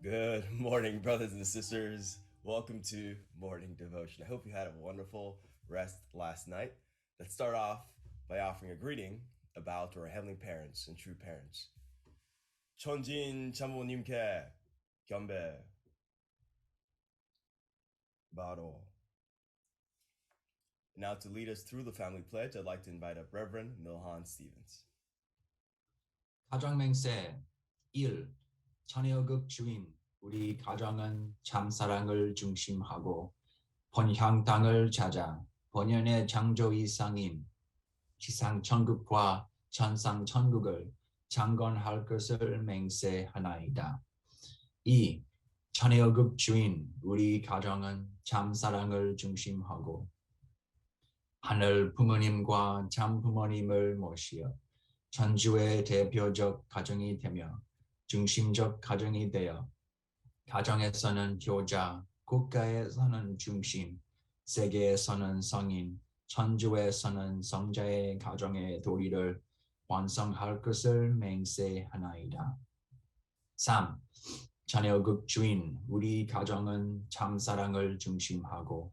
Good morning, brothers and sisters. Welcome to Morning Devotion. I hope you had a wonderful rest last night. Let's start off by offering a greeting about our heavenly parents and true parents. 천진 참모님께 겸배 바로. Now to lead us through the family pledge, I'd like to invite up Reverend Milhan Stevens. 가정맹세 1. 천혜여극 주인 우리 가정은 참사랑을 중심하고 본향 땅을 찾아 본연의 창조 이상인 지상 천국과 천상 천국을 창건할 것을 맹세하나이다. 2. 천혜여극 주인 우리 가정은 참사랑을 중심하고 하늘 부모님과 참 부모님을 모시어 천주의 대표적 가정이 되며 중심적 가정이 되어 가정에서는 효자, 국가에서는 중심, 세계에서는 성인, 천주에서는 성자의 가정의 도리를 완성할 것을 맹세하나이다. 3. 천혜여극 주인 우리 가정은 참사랑을 중심하고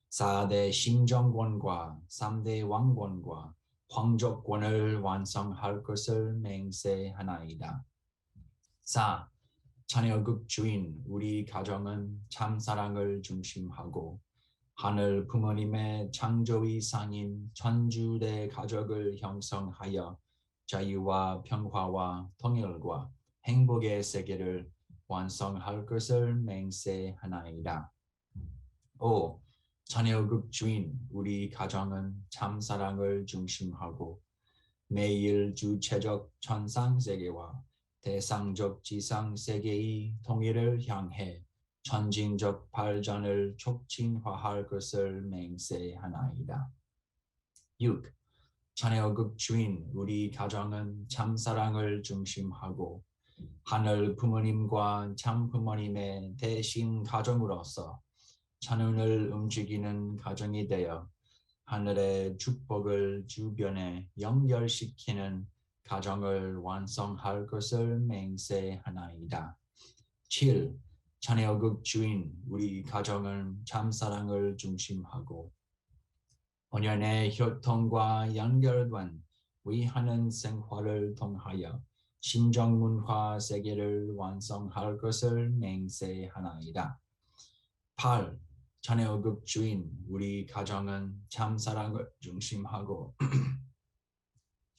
4대 심정권과 3대 왕권과 황족권을 완성할 것을 맹세하나이다. 4. 천혜여극 주인 우리 가정은 참사랑을 중심하고 하늘 부모님의 창조이상인 천주대 가족을 형성하여 자유와 평화와 통일과 행복의 세계를 완성할 것을 맹세하나이다. 5. 천혜여극 주인 우리 가정은 참사랑을 중심하고 매일 주체적 천상세계와 대상적 지상세계의 통일을 향해 천진적 발전을 촉진화할 것을 맹세하나이다. 6. 천혜여극 주인 우리 가정은 참사랑을 중심하고 하늘 부모님과 참 부모님의 대신 가정으로서 천운을 움직이는 가정이 되어 하늘의 축복을 주변에 연결시키는 가정을 완성할 것을 맹세하나이다. 7. 천혜여극 주인 우리 가정은 참사랑을 중심하고 본연의 혈통과 연결된 위하는 생활을 통하여 신정문화 세계를 완성할 것을 맹세하나이다. 8. 천혜여극 주인 우리 가정은 참사랑을 중심하고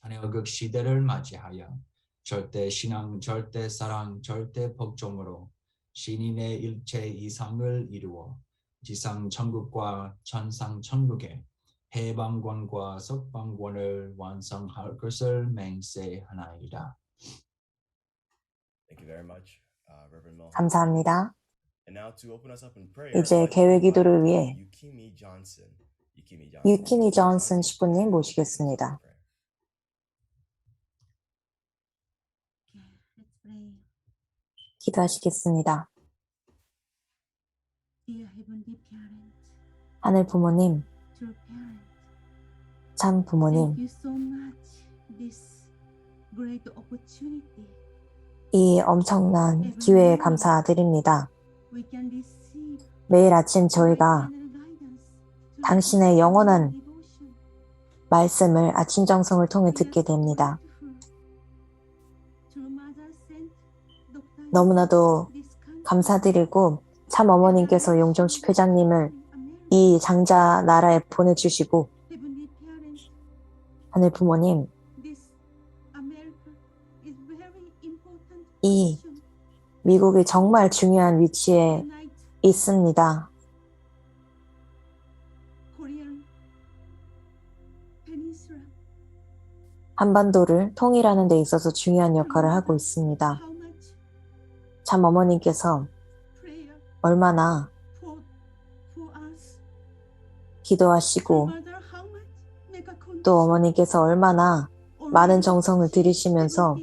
천혜여극 시대를 맞이하여 절대 신앙, 절대 사랑, 절대 복종으로 신인의 일체 이상을 이루어 지상 천국과 천상 천국의 해방권과 석방권을 완성할 것을 맹세하나이다. Thank you very much, Reverend Milhan. 감사합니다. And now to open us up in prayer, I'd 이제 like to 개회 invite 기도를 위해 Yukimi Johnson. 유키미 존슨 신부님 모시겠습니다. 기도하시겠습니다. 하늘 부모님, 참 부모님, 이 엄청난 기회에 감사드립니다. 매일 아침 저희가 당신의 영원한 말씀을 아침 정성을 통해 듣게 됩니다. 너무나도 감사드리고 참 어머님께서 용정식 회장님을 이 장자 나라에 보내주시고 하늘 부모님, 이 미국이 정말 중요한 위치에 있습니다. 한반도를 통일하는 데 있어서 중요한 역할을 하고 있습니다. 참 어머님께서 얼마나 기도하시고 또 어머님께서 얼마나 많은 정성을 들이시면서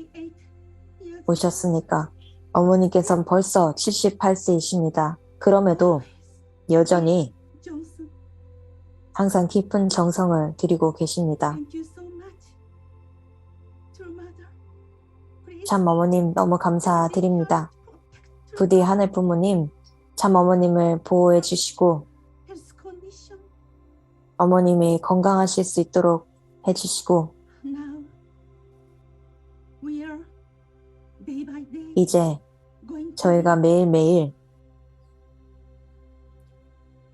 오셨으니까 어머님께서는 벌써 78세이십니다. 그럼에도 여전히 항상 깊은 정성을 들이고 계십니다. 참 어머님 너무 감사드립니다. 부디 하늘 부모님, 참 어머님을 보호해 주시고 health condition. 어머님이 건강하실 수 있도록 해주시고 Now we are day by day 이제 going to 저희가 매일매일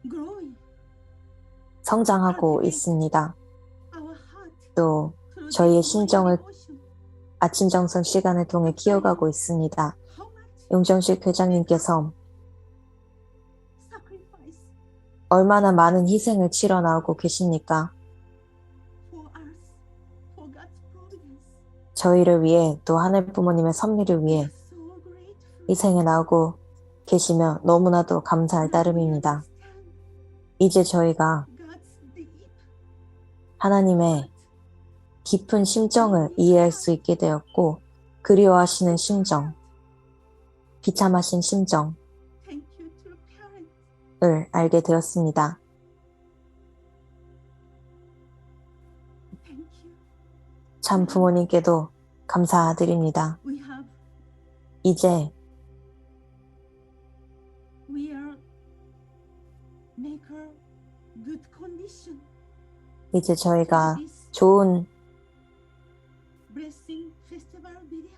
growing 성장하고 있습니다. our heart 또 through 저희의 this morning 심정을 devotion. 아침 정성 시간을 통해 키워가고 있습니다. How much 용정식 회장님께서 sacrifice 얼마나 많은 희생을 치러 나오고 계십니까? for us, for God's providence. 저희를 위해 또 하늘 부모님의 섭리를 위해 So grateful. 희생에 나오고 계시며 너무나도 감사할 Now we 따름입니다. understand 이제 저희가 God's deep 하나님의 깊은 심정을 이해할 수 있게 되었고 그리워하시는 심정, 비참하신 심정을 thank you to parents. 알게 되었습니다. Thank you. 참 부모님께도 감사드립니다. We have 이제 we are make a good condition. 이제 저희가 This 좋은 blessing festival video.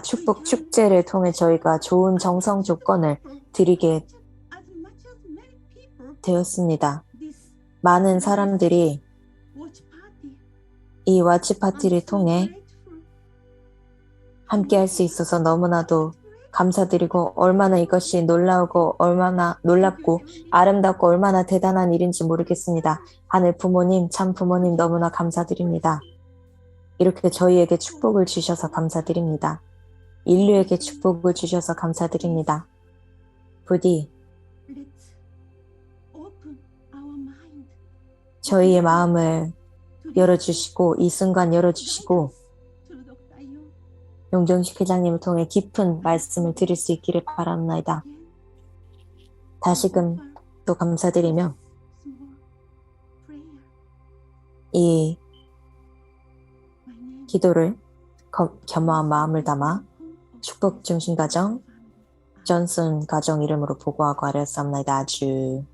축복 축제를 통해 저희가 좋은 정성 조건을 드리게 As much as many people 되었습니다. this 많은 사람들이 watch party. 이 와치 파티를 I'm so 통해 grateful. 함께 할 수 있어서 너무나도 감사드리고 얼마나 이것이 놀라우고 얼마나 놀랍고 아름답고 얼마나 대단한 일인지 모르겠습니다. 하늘 부모님, 참 부모님 너무나 감사드립니다. 이렇게 저희에게 축복을 주셔서 감사드립니다. 인류에게 축복을 주셔서 감사드립니다. 부디 Let's open our mind. 저희의 마음을 열어주시고 이 순간 열어주시고 Through Dr. Yo. 용정식 회장님을 통해 깊은 말씀을 드릴 수 있기를 바랍니다. 다시금 또 감사드리며 Small prayer. 이 My name 기도를 겸허한 마음을 담아 축복 중심 가정 존슨 가정 이름으로 보고하고 아뢰었사옵나이다. 아주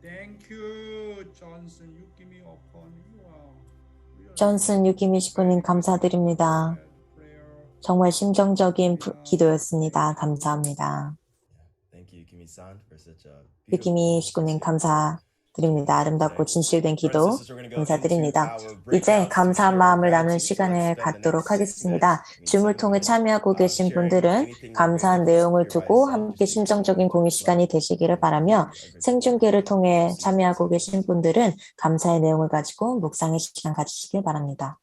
Thank you, Johnson. You give me upon you. Really 존슨 유기미 식구님 감사드립니다. prayer. 정말 심정적인 기도였습니다. 감사합니다. Thank you, Kimi-san, for such a 유기미 식구님 감사드립니다. 아름답고 진실된 기도 감사드립니다. 이제 감사한 마음을 나눈 시간을 갖도록 하겠습니다. 줌을 통해 참여하고 계신 분들은 감사한 내용을 두고 함께 심정적인 공유 시간이 되시기를 바라며 생중계를 통해 참여하고 계신 분들은 감사의 내용을 가지고 묵상의 시간 가지시길 바랍니다.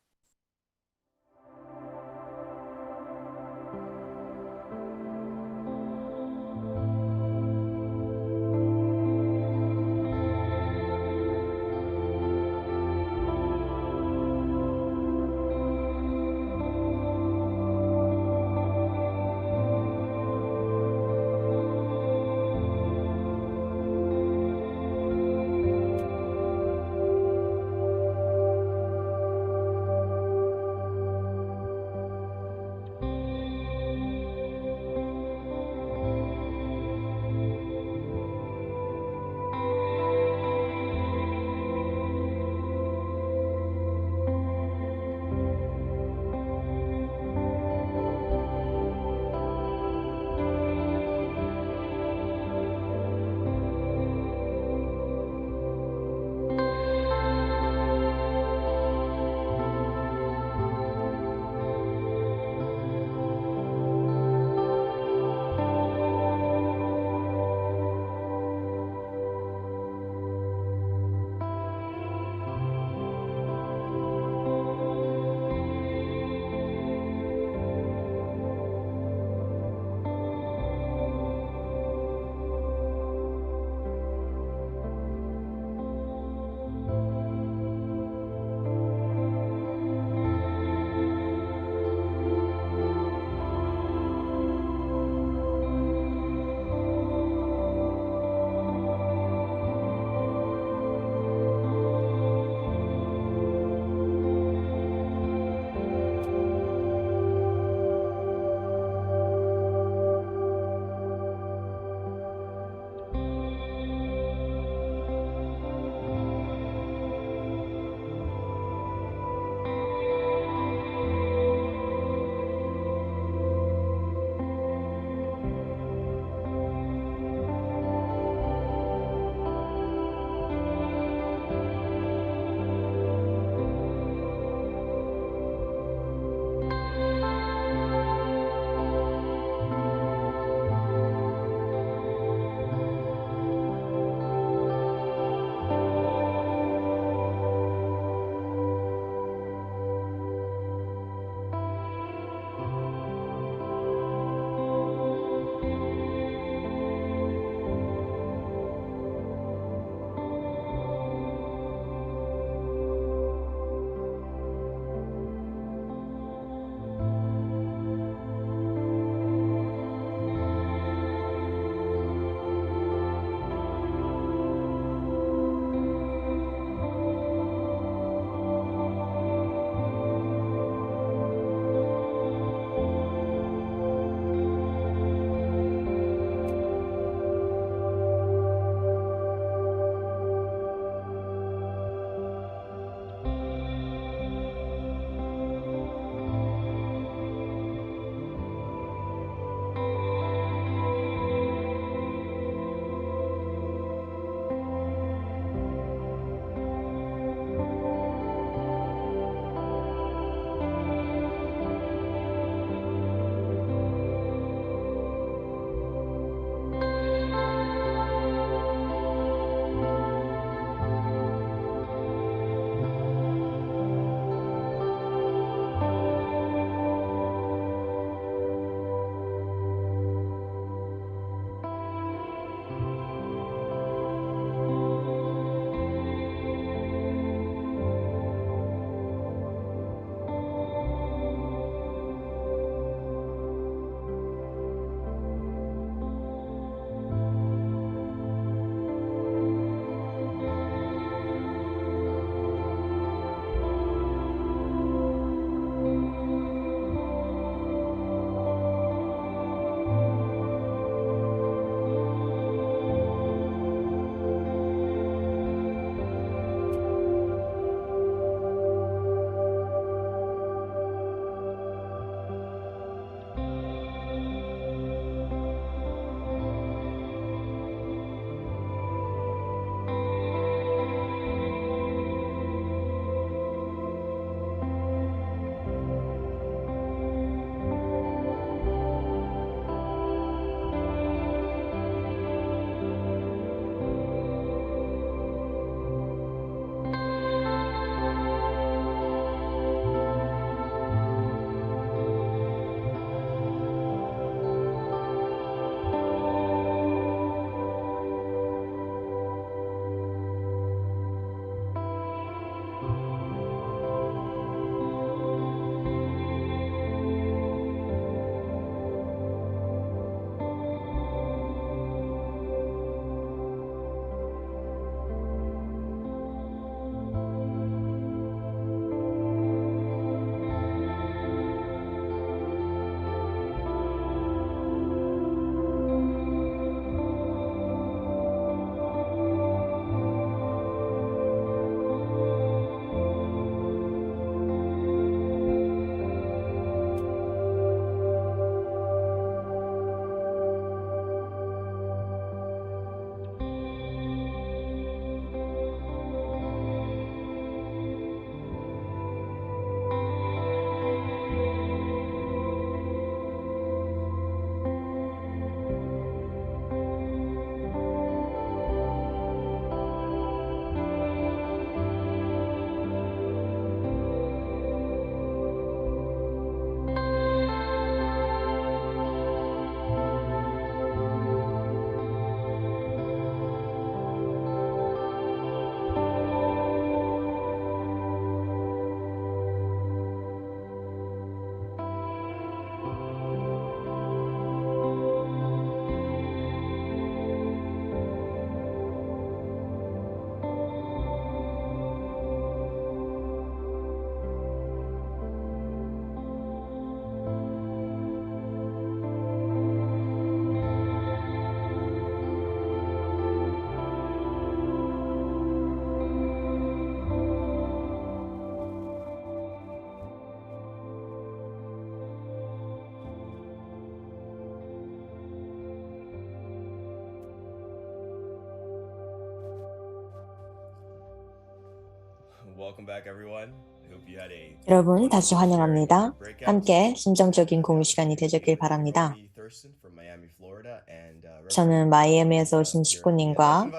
welcome back, everyone. I hope you had a 여러분 다시 wonderful 환영합니다. sharing breakout. 함께 심정적인 공유 시간이 되셨길 바랍니다. Romy Thurston from Miami, Florida, and 저는 마이애미에서 오신 식구님과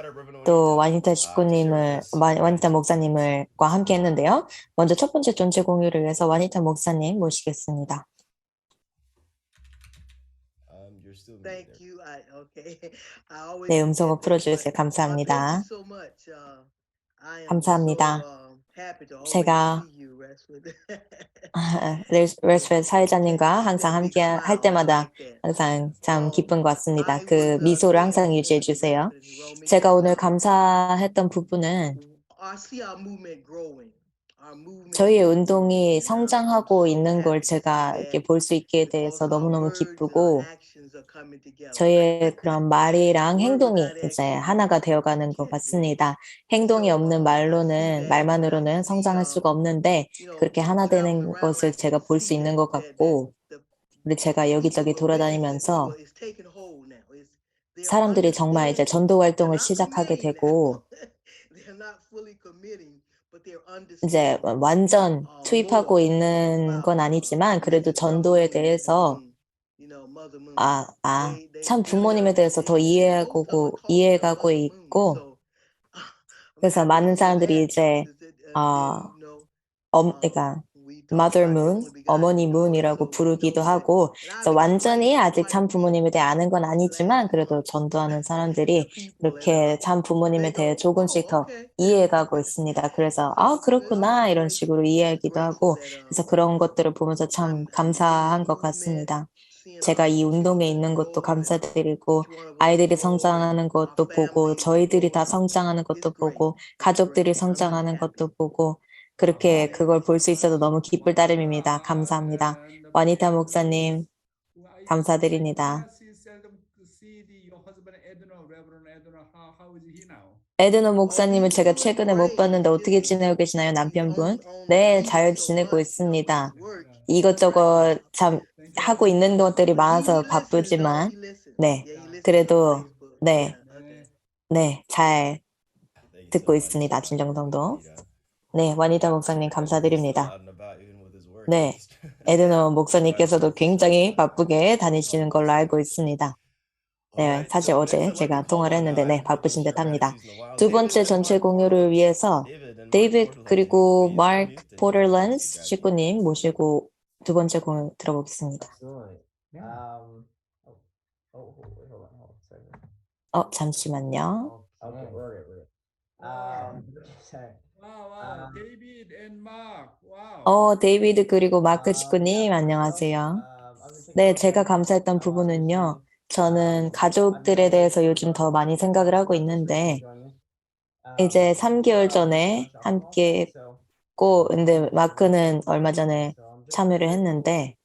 또 와니타 와니타 목사님과 함께 했는데요. 먼저 첫 번째 전체 공유를 위해서 와니타 목사님 모시겠습니다. You're still muted Thank there. you. Okay. I always 네, forget 음성어 that, 풀어주세요. but 감사합니다. thank you so much. I am 감사합니다. so happy to always 제가 see you, Rashford. 레스펫 사회자님과 You 항상 make me 함께 할 smile. I 때마다 like that. 항상 참 기쁜 것 같습니다. I 그 was 미소를 항상 saying, 유지해 주세요. Romy, 제가 오늘 that 감사했던 부분은 I see our movement growing. Our movement 저희의 is 운동이 growing. 성장하고 I'm so 있는 걸 happy to see 제가 that 이렇게 볼 수 있게 because 돼서 our 너무너무 words and our 기쁘고 actions are coming together. 저희의 그런 말이랑 Word 행동이 without 이제 action 하나가 되어가는 것 can't grow. 같습니다. 행동이 So 없는 I see 말로는 that, and I 말만으로는 see 성장할 수가 없는데 그렇게 하나 traveling 되는 around, 것을 I 제가 can 볼 수 see 있는 that 것 같고 the 우리 제가 여기저기 people are witnessing. 돌아다니면서 It's taking hold now. They're 사람들이 정말 이제 understanding. 전도 They're 활동을 not 시작하게 committing 되고 now. They're not fully committing, but they're 이제 understanding 완전 투입하고 more 있는 건 about 아니지만 그래도 Mrs. Rebel 전도에 Moon 대해서 and Mother Moon. 참 They really 부모님에 대해서 더 understand. Most of them are calling her 이해가고 Mother Moon. 있고 So I'm 그래서 happy to 많은 hear 사람들이 that. 이제 Then, 그러니까 we talk Mother about their Moon, only begotten 어머니 daughter. 문이라고 So 부르기도 know that. 하고 And I've 그래서 완전히 explained 아직 참 quite a 부모님에 bit 대해 아는 건 these 아니지만 last 그래도 month 전도하는 to 사람들이 people, and 이렇게 참 부모님에 they 대해 go, 조금씩 더 okay. 이해가고 있습니다. 그래서 So 그렇구나 이런 grateful, 식으로 이해하기도 하고 grateful that 그래서 그런 것들을 보면서 참 I'm in 감사한 this 것 movement, 같습니다. seeing 제가 our 이 운동에 children 있는 것도 grow and 감사드리고 each one of us 아이들이 grow and 성장하는 our 것도 보고 families 저희들이 다 grow. 성장하는 It's 것도 great. 보고 It's 가족들이 great. I'm just 성장하는 happy. 것도 보고 그렇게 그걸 볼 수 있어서 너무 기쁠 따름입니다. 감사합니다. 와니타 목사님 감사드립니다. 에드너 목사님을 제가 최근에 못 봤는데 어떻게 지내고 계시나요, 남편분? 네, 잘 지내고 있습니다. 이것저것 참 하고 있는 것들이 많아서 바쁘지만 네, 그래도 네, 잘 듣고 있습니다. 진정성도. 네, 와니타 목사님 감사드립니다. 네, 에드너 목사님께서도 굉장히 바쁘게 다니시는 걸로 알고 있습니다. 네, 사실 어제 제가 통화를 했는데 네, 바쁘신 듯 합니다. 두 번째 전체 공유를 위해서 데이빗 그리고 마크 포터랜스 식구님 모시고 두 번째 공유 들어보겠습니다. 잠시만요. David and Mark. Wow. 데이비드 그리고 마크 식구님 안녕하세요. 네, 제가 감사했던 부분은요. 저는 가족들에 대해서 요즘 더 많이 생각을 하고 있는데 이제 3개월 전에 함께 했고 근데 마크는 얼마 전에 참여를 했는데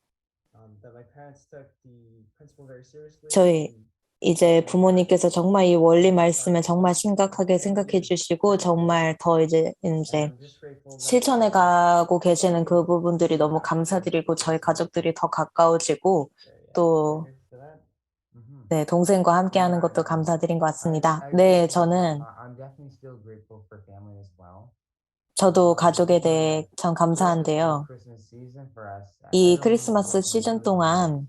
저희 이제 부모님께서 정말 이 원리 말씀을 정말 심각하게 생각해 주시고 정말 더 이제 실천해 가고 계시는 그 부분들이 너무 감사드리고 저희 가족들이 더 가까워지고 또 네, 동생과 함께 하는 것도 감사드린 것 같습니다. 네, 저도 가족에 대해 참 감사한데요. 이 크리스마스 시즌 동안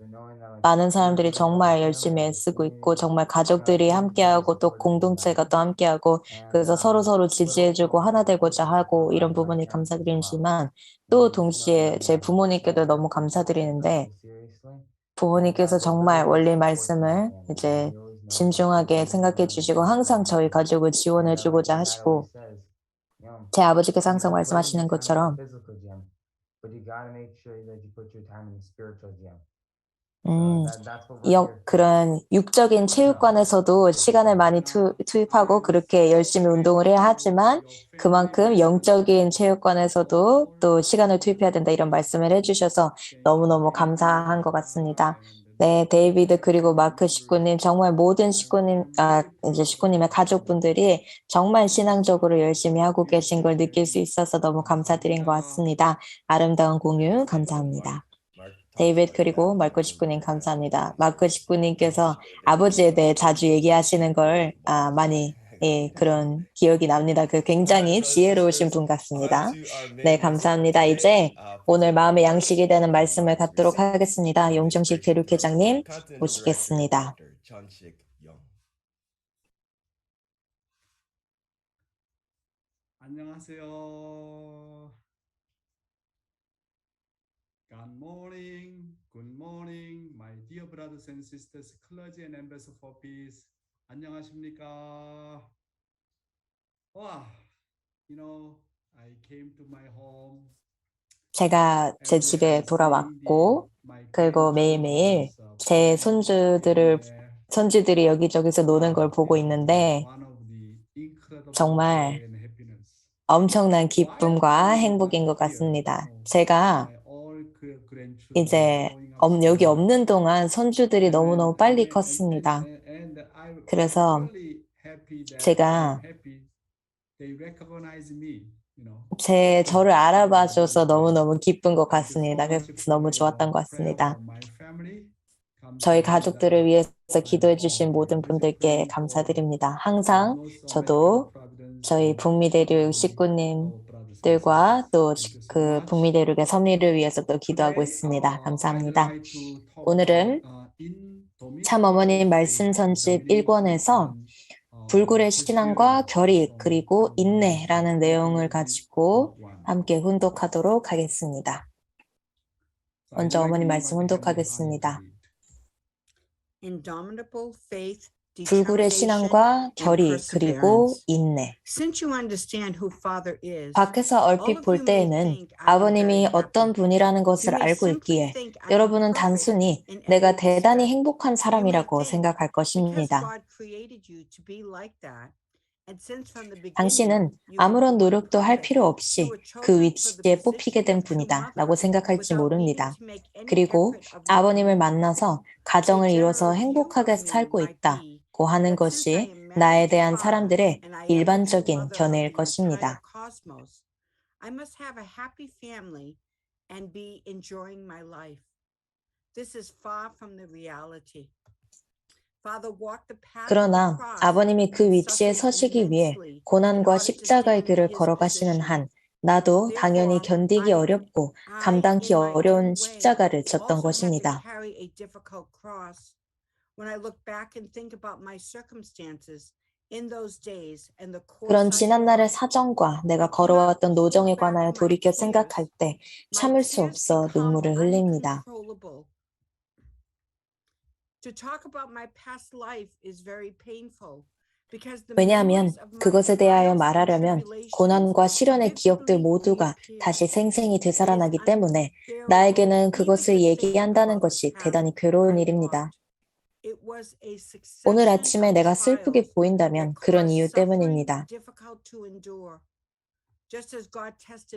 많은 사람들이 정말 열심히 애쓰고 있고 정말 가족들이 함께하고 또 공동체가 또 함께하고 그래서 서로 지지해주고 하나 되고자 하고 이런 부분이 감사드리지만 또 동시에 제 부모님께도 너무 감사드리는데 부모님께서 정말 원리 말씀을 이제 진중하게 생각해 주시고 항상 저희 가족을 지원해 주고자 하시고 제 아버지께서 항상 말씀하시는 것처럼 그런 육적인 체육관에서도 시간을 많이 투입하고 그렇게 열심히 운동을 해야 하지만 그만큼 영적인 체육관에서도 또 시간을 투입해야 된다 이런 말씀을 해주셔서 너무너무 감사한 것 같습니다. 네, 데이비드 그리고 마크 식구님 정말 모든 이제 식구님의 가족분들이 정말 신앙적으로 열심히 하고 계신 걸 느낄 수 있어서 너무 감사드린 것 같습니다. 아름다운 공유 감사합니다. 데이빗 그리고 마크 식구님 감사합니다. 마크 식구님께서 아버지에 대해 자주 얘기하시는 걸 많이 예, 그런 기억이 납니다. 그 굉장히 지혜로우신 분 같습니다. 네, 감사합니다. 이제 오늘 마음의 양식이 되는 말씀을 갖도록 하겠습니다. 용정식 교육회장님 모시겠습니다. 안녕하세요. Good morning, my dear brothers and sisters, clergy and ambassador for peace. 안녕하십니까? 와, I came to my home. 제가 제 집에 돌아왔고, 그리고 매일매일 제 손주들이 여기저기서 노는 걸 보고 있는데, 정말 엄청난 기쁨과 행복인 것 같습니다. 제가 이제 여기 없는 동안 손주들이 너무너무 빨리 컸습니다. 그래서 제가 저를 알아봐줘서 너무너무 기쁜 것 같습니다. 그래서 너무 좋았던 것 같습니다. 저희 가족들을 위해서 기도해 주신 모든 분들께 감사드립니다. 항상 저도 저희 북미대륙 식구님들과 또 그 북미대륙의 섭리를 위해서 또 기도하고 있습니다. 감사합니다. 오늘은 참 어머님 말씀 전집 1권에서 불굴의 신앙과 결의 그리고 인내라는 내용을 가지고 함께 훈독하도록 하겠습니다. 먼저 어머님 말씀 훈독하겠습니다. 불굴의 신앙과 결의 그리고 인내. 밖에서 얼핏 볼 때에는 아버님이 어떤 분이라는 것을 알고 있기에 여러분은 단순히 내가 대단히 행복한 사람이라고 생각할 것입니다. 당신은 아무런 노력도 할 필요 없이 그 위치에 뽑히게 된 분이다 라고 생각할지 모릅니다. 그리고 아버님을 만나서 가정을 이뤄서 행복하게 살고 있다고 하는 것이 나에 대한 사람들의 일반적인 견해일 것입니다. 그러나 아버님이 그 위치에 서시기 위해 고난과 십자가의 길을 걸어가시는 한 나도 당연히 견디기 어렵고 감당기 어려운 십자가를 졌던 것입니다. 그런 지난날의 사정과 내가 걸어왔던 노정에 관하여 돌이켜 생각할 때 참을 수 없어 눈물을 흘립니다. 왜냐하면 그것에 대하여 말하려면 고난과 시련의 기억들 모두가 다시 생생히 되살아나기 때문에 나에게는 그것을 얘기한다는 것이 대단히 괴로운 일입니다. 오늘 아침에 내가 슬프게 보인다면 그런 이유 때문입니다.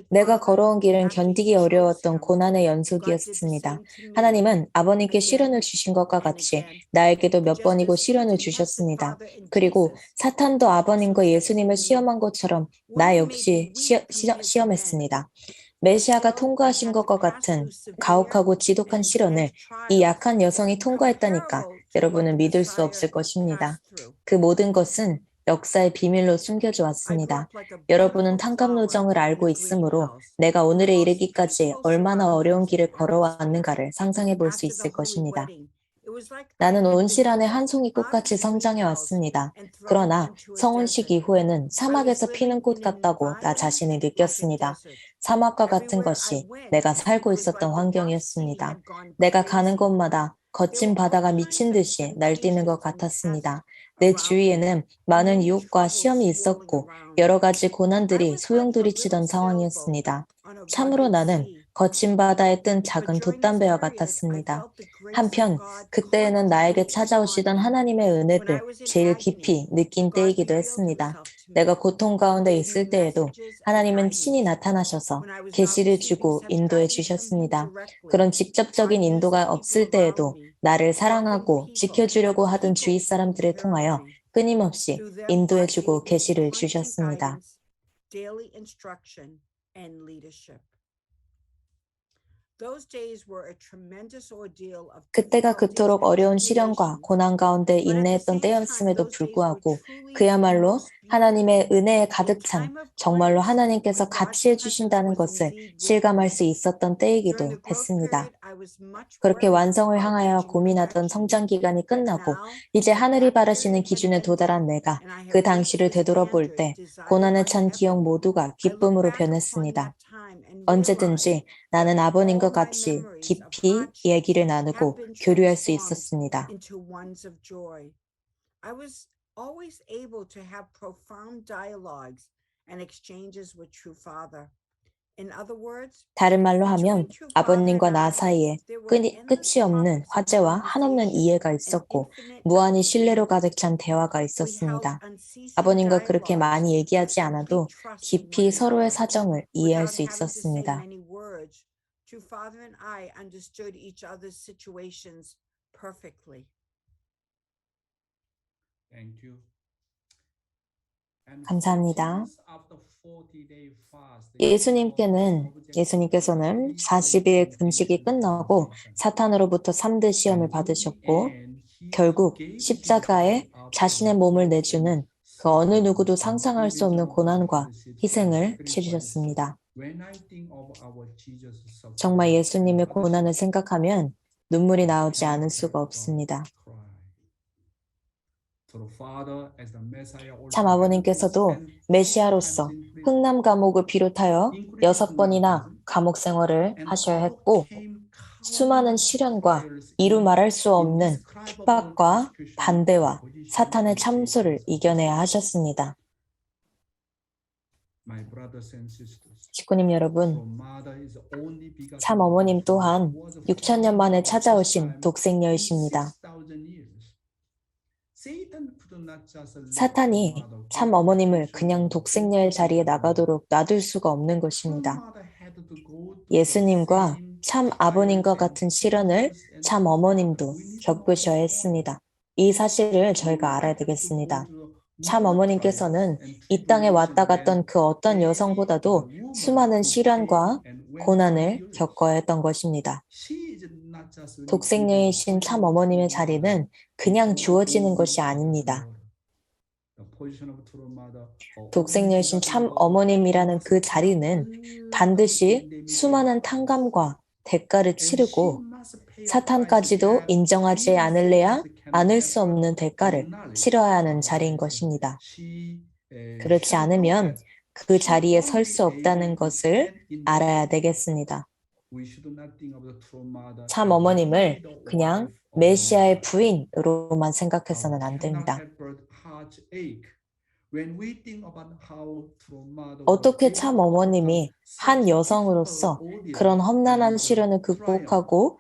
내가 걸어온 길은 견디기 어려웠던 고난의 연속이었습니다. 하나님은 아버님께 시련을 주신 것과 같이 나에게도 몇 번이고 시련을 주셨습니다. 그리고 사탄도 아버님과 예수님을 시험한 것처럼 나 역시 시험했습니다. 메시아가 통과하신 것과 같은 가혹하고 지독한 시련을 이 약한 여성이 통과했다니까 여러분은 믿을 수 없을 것입니다. 그 모든 것은 역사의 비밀로 숨겨져 왔습니다. 여러분은 탕감노정을 알고 있으므로 내가 오늘에 이르기까지 얼마나 어려운 길을 걸어왔는가를 상상해 볼 수 있을 것입니다. 나는 온실 안에 한 송이 꽃같이 성장해 왔습니다. 그러나 성혼식 이후에는 사막에서 피는 꽃 같다고 나 자신이 느꼈습니다. 사막과 같은 것이 내가 살고 있었던 환경이었습니다. 내가 가는 곳마다 거친 바다가 미친 듯이 날뛰는 것 같았습니다. 내 주위에는 많은 유혹과 시험이 있었고 여러 가지 고난들이 소용돌이치던 상황이었습니다. 참으로 나는 거친 바다에 뜬 작은 돛담배와 같았습니다. 한편 그때에는 나에게 찾아오시던 하나님의 은혜를 제일 깊이 느낀 때이기도 했습니다. 내가 고통 가운데 있을 때에도 하나님은 친히 나타나셔서 계시를 주고 인도해 주셨습니다. 그런 직접적인 인도가 없을 때에도 나를 사랑하고 지켜주려고 하던 주위 사람들을 통하여 끊임없이 인도해 주고 계시를 주셨습니다. 그때가 그토록 어려운 시련과 고난 가운데 인내했던 때였음에도 불구하고 그야말로 하나님의 은혜에 가득 찬 정말로 하나님께서 같이 해주신다는 것을 실감할 수 있었던 때이기도 했습니다. 그렇게 완성을 향하여 고민하던 성장 기간이 끝나고 이제 하늘이 바라시는 기준에 도달한 내가 그 당시를 되돌아볼 때 고난에 찬 기억 모두가 기쁨으로 변했습니다. 언제든지 나는 아버님과 같이 깊이 얘기를 나누고 교류할 수 있었습니다. 다른 말로 하면 아버님과 나 사이에 끝이 없는 화제와 한없는 이해가 있었고 무한히 신뢰로 가득 찬 대화가 있었습니다. 아버님과 그렇게 많이 얘기하지 않아도 깊이 서로의 사정을 이해할 수 있었습니다. 감사합니다. 예수님께서는 40일 금식이 끝나고 사탄으로부터 3대 시험을 받으셨고 결국 십자가에 자신의 몸을 내주는 그 어느 누구도 상상할 수 없는 고난과 희생을 치르셨습니다. 정말 예수님의 고난을 생각하면 눈물이 나오지 않을 수가 없습니다. 참 아버님께서도 메시아로서 흥남 감옥을 비롯하여 6번이나 감옥 생활을 하셔야 했고 수많은 시련과 이루 말할 수 없는 핍박과 반대와 사탄의 참소를 이겨내야 하셨습니다. 식구님 여러분, 참 어머님 또한 6,000년 만에 찾아오신 독생녀이십니다. 사탄이 참 어머님을 그냥 독생녀의 자리에 나가도록 놔둘 수가 없는 것입니다. 예수님과 참 아버님과 같은 시련을 참 어머님도 겪으셔야 했습니다. 이 사실을 저희가 알아야 되겠습니다. 참 어머님께서는 이 땅에 왔다 갔던 그 어떤 여성보다도 수많은 시련과 고난을 겪어야 했던 것입니다. 독생녀이신 참 어머님의 자리는 그냥 주어지는 것이 아닙니다. 독생녀이신 참 어머님이라는 그 자리는 반드시 수많은 탕감과 대가를 치르고 사탄까지도 인정하지 않을래야 않을 수 없는 대가를 치러야 하는 자리인 것입니다. 그렇지 않으면 그 자리에 설 수 없다는 것을 알아야 되겠습니다. 참 어머님을 그냥 메시아의 부인으로만 생각해서는 안 됩니다. 어떻게 참 어머님이 한 여성으로서 그런 험난한 시련을 극복하고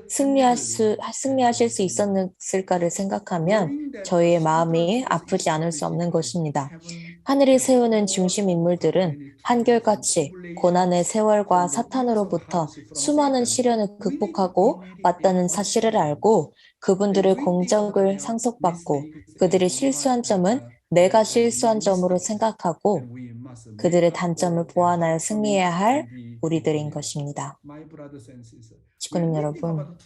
승리하실 수 있었을까를 생각하면 저희의 마음이 아프지 않을 수 없는 것입니다. 하늘이 세우는 중심 인물들은 한결같이 고난의 세월과 사탄으로부터 수많은 시련을 극복하고 왔다는 사실을 알고 그분들의 공적을 상속받고 그들이 실수한 점은 내가 실수한 점으로 생각하고 그들의 단점을 보완하여 승리해야 할 우리들인 것입니다. 식구님 여러분,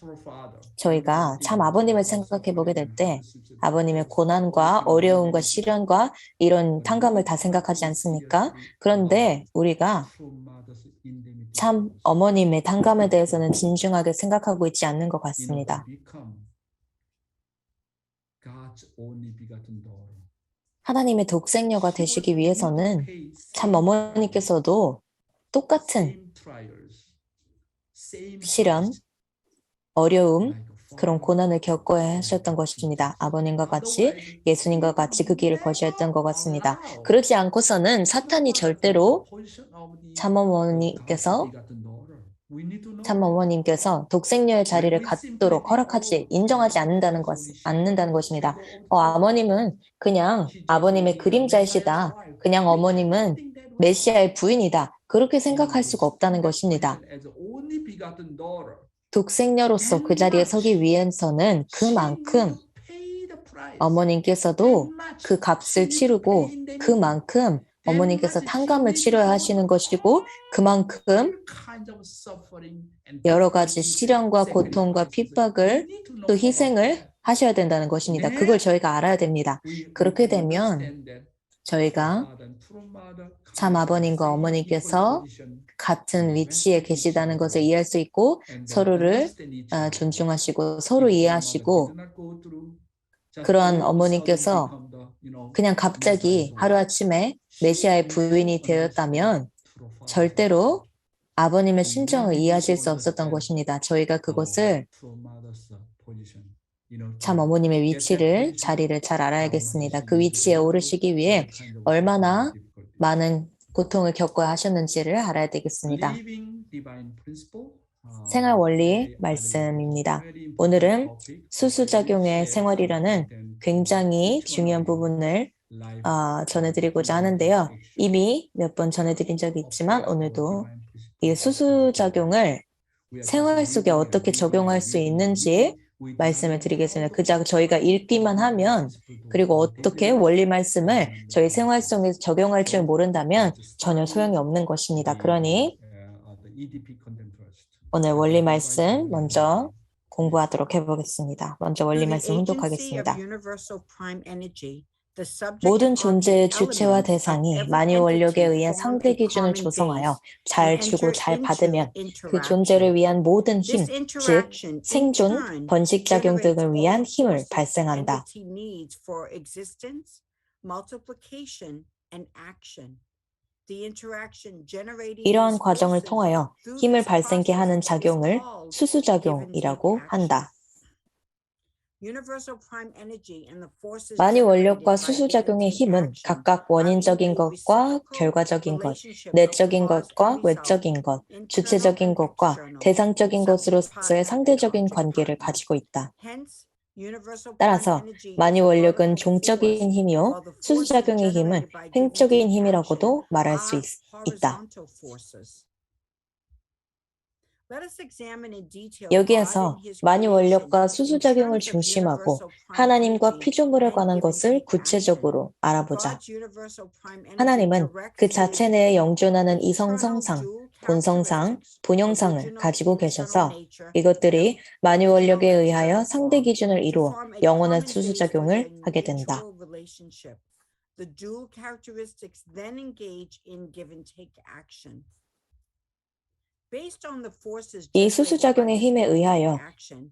저희가 참 아버님을 생각해 보게 될 때 아버님의 고난과 어려움과 시련과 이런 탕감을 다 생각하지 않습니까? 그런데 우리가 참 어머님의 탕감에 대해서는 진중하게 생각하고 있지 않는 것 같습니다. 하나님의 독생녀가 되시기 위해서는 참 어머니께서도 똑같은 시련, 어려움, 그런 고난을 겪어야 하셨던 것입니다. 아버님과 같이, 예수님과 같이 그 길을 거셔야 했던 것 같습니다. 그러지 않고서는 사탄이 절대로 참어머니께서 독생녀의 자리를 갖도록 인정하지 않는다는 것입니다. 아버님은 그냥 아버님의 그림자이시다. 그냥 어머님은 메시아의 부인이다. 그렇게 생각할 수가 없다는 것입니다. 독생녀로서 그 자리에 서기 위해서는 그만큼 어머님께서도 그 값을 치르고 그만큼 어머니께서 탄감을 치러야 하시는 것이고 그만큼 여러 가지 시련과 고통과 핍박을 또 희생을 하셔야 된다는 것입니다. 그걸 저희가 알아야 됩니다. 그렇게 되면 저희가 참 아버님과 어머니께서 같은 위치에 계시다는 것을 이해할 수 있고 서로를 존중하시고 서로 이해하시고 그러한 어머니께서 그냥 갑자기 하루아침에 메시아의 부인이 되었다면 절대로 아버님의 심정을 이해하실 수 없었던 것입니다. 저희가 그것을 참 어머님의 위치를, 자리를 잘 알아야겠습니다. 그 위치에 오르시기 위해 얼마나 많은 고통을 겪어야 하셨는지를 알아야 되겠습니다. 생활 원리 말씀입니다. 오늘은 수수작용의 생활이라는 굉장히 중요한 부분을 전해드리고자 하는데요. 이미 몇 번 전해드린 적이 있지만 오늘도 이 수수작용을 생활 속에 어떻게 적용할 수 있는지 말씀을 드리겠습니다. 그저 저희가 읽기만 하면 그리고 어떻게 원리 말씀을 저희 생활 속에 적용할 줄 모른다면 전혀 소용이 없는 것입니다. 그러니 오늘 원리 말씀 먼저 공부하도록 해보겠습니다. 먼저 원리 말씀 훈독하겠습니다. 모든 존재의 주체와 대상이 만유 원력에 의한 상대 기준을 조성하여 잘 주고 잘 받으면 그 존재를 위한 모든 힘, 즉 생존, 번식작용 등을 위한 힘을 발생한다. 이러한 과정을 통하여 힘을 발생케 하는 작용을 수수작용이라고 한다. 만유 원력과 수수작용의 힘은 각각 원인적인 것과 결과적인 것, 내적인 것과 외적인 것, 주체적인 것과 대상적인 것으로서의 상대적인 관계를 가지고 있다. 따라서 만유 원력은 종적인 힘이요, 수수작용의 힘은 횡적인 힘이라고도 말할 수 있다. 여기에서 만유 원력과 수수작용을 중심하고 하나님과 피조물에 관한 것을 구체적으로 알아보자. 하나님은 그 자체 내에 영존하는 이성성상, 본성상, 본영상을 가지고 계셔서 이것들이 만유 원력에 의하여 상대 기준을 이루어 영원한 수수작용을 하게 된다. 이 수수작용의 힘에 의하여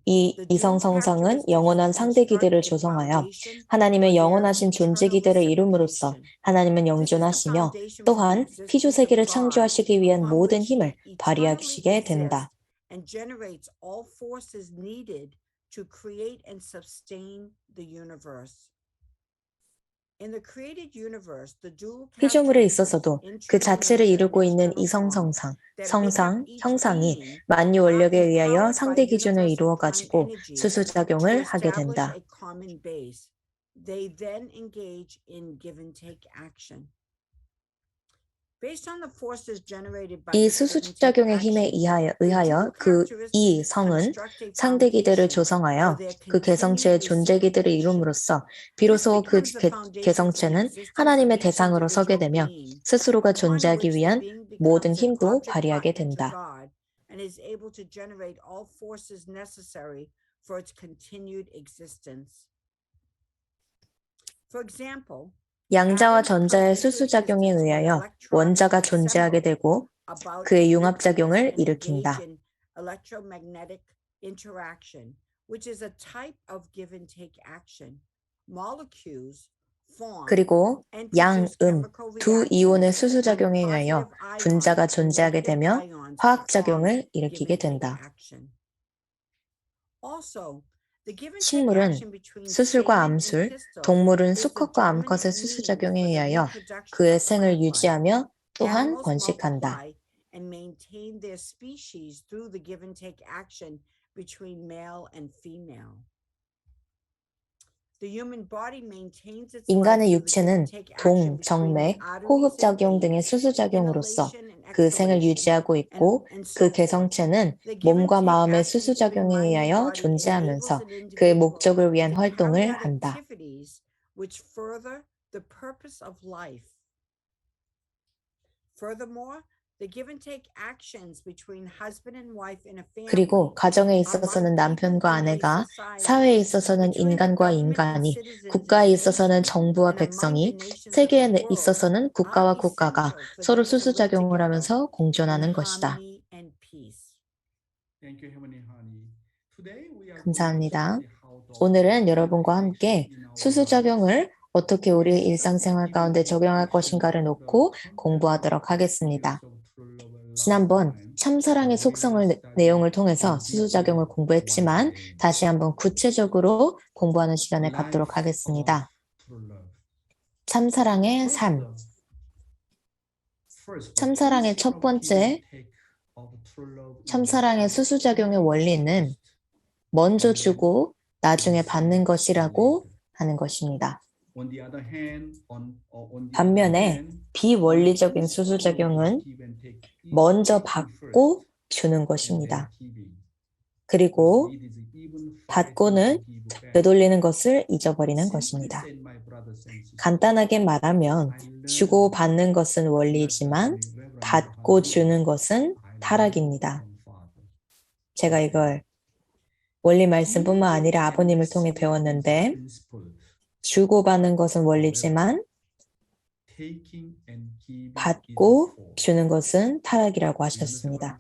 이 이성성상은 영원한 상대기들을 조성하여 하나님의 영원하신 존재기들을 이룸으로써 하나님은 영존하시며 또한 피조세계를 창조하시기 위한 모든 힘을 발휘하시게 된다. 피조물에 있어서도 그 자체를 이루고 있는 이성성상, 성상, 형상이 만유 원력에 의하여 상대 기준을 이루어 가지고 수수작용을 하게 된다. 이 수수작용의 힘에 의하여 그 이 성은 상대 기들을 조성하여 그 개성체의 존재 기들을 이룸으로써 비로소 그 개성체는 하나님의 대상으로 서게 되며 스스로가 존재하기 위한 모든 힘도 발휘하게 된다. 양자와 전자의 수수작용에 의하여 원자가 존재하게 되고 그의 융합작용을 일으킨다. 그리고 양, 은 두 이온의 수수작용에 의하여 분자가 존재하게 되며 화학작용을 일으키게 된다. 식물은 수술과 암술, 동물은 수컷과 암컷의 수수작용에 의하여 그의 생을 유지하며 또한 번식한다. 인간의 육체는 동, 정맥, 호흡작용 등의 수수작용으로서 그 생을 유지하고 있고 그 개성체는 몸과 마음의 수수작용에 의하여 존재하면서 그의 목적을 위한 활동을 한다. Furthermore, the give and take actions between husband and wife in a family 그리고 가정에 있어서는 남편과 아내가, 사회에 있어서는 인간과 인간이, 국가에 있어서는 정부와 백성이, 세계에 있어서는 국가와 국가가 서로 수수작용을 하면서 공존하는 것이다. 감사합니다. 오늘은 여러분과 함께 수수작용을 어떻게 우리 일상생활 가운데 적용할 것인가를 놓고 공부하도록 하겠습니다. 지난번 참사랑의 속성을 내용을 통해서 수수작용을 공부했지만 다시 한번 구체적으로 공부하는 시간을 갖도록 하겠습니다. 참사랑의 삶. 참사랑의 첫 번째, 참사랑의 수수작용의 원리는 먼저 주고 나중에 받는 것이라고 하는 것입니다. 반면에 비원리적인 수수작용은 먼저 받고 주는 것입니다. 그리고 받고는 되돌리는 것을 잊어버리는 것입니다. 간단하게 말하면 주고 받는 것은 원리이지만 받고 주는 것은 타락입니다. 제가 이걸 원리 말씀뿐만 아니라 아버님을 통해 배웠는데 주고받는 것은 원리지만 받고 주는 것은 타락이라고 하셨습니다.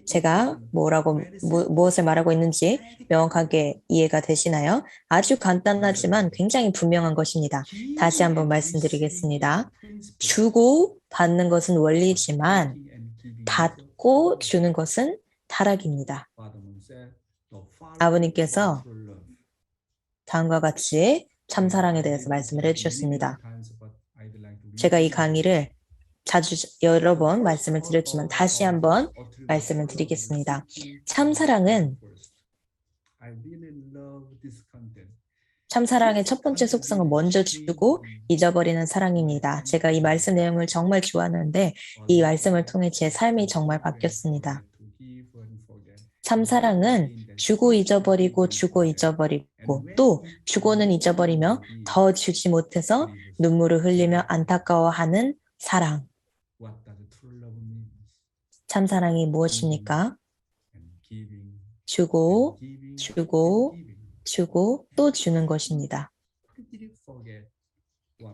제가 무엇을 말하고 있는지 명확하게 이해가 되시나요? 아주 간단하지만 굉장히 분명한 것입니다. 다시 한번 말씀드리겠습니다. 주고 받는 것은 원리지만 받고 주는 것은 타락입니다. 아버님께서 다음과 같이 참사랑에 대해서 말씀을 해주셨습니다. 제가 이 강의를 여러 번 말씀을 드렸지만 다시 한번 말씀을 드리겠습니다. 참사랑은 참사랑의 첫 번째 속성은 먼저 주고 잊어버리는 사랑입니다. 제가 이 말씀 내용을 정말 좋아하는데 이 말씀을 통해 제 삶이 정말 바뀌었습니다. 참사랑은 주고 잊어버리고 주고 잊어버리고 또 주고는 잊어버리며 더 주지 못해서 눈물을 흘리며 안타까워하는 사랑. 참사랑이 무엇입니까? 주고 주고 주고 또 주는 것입니다.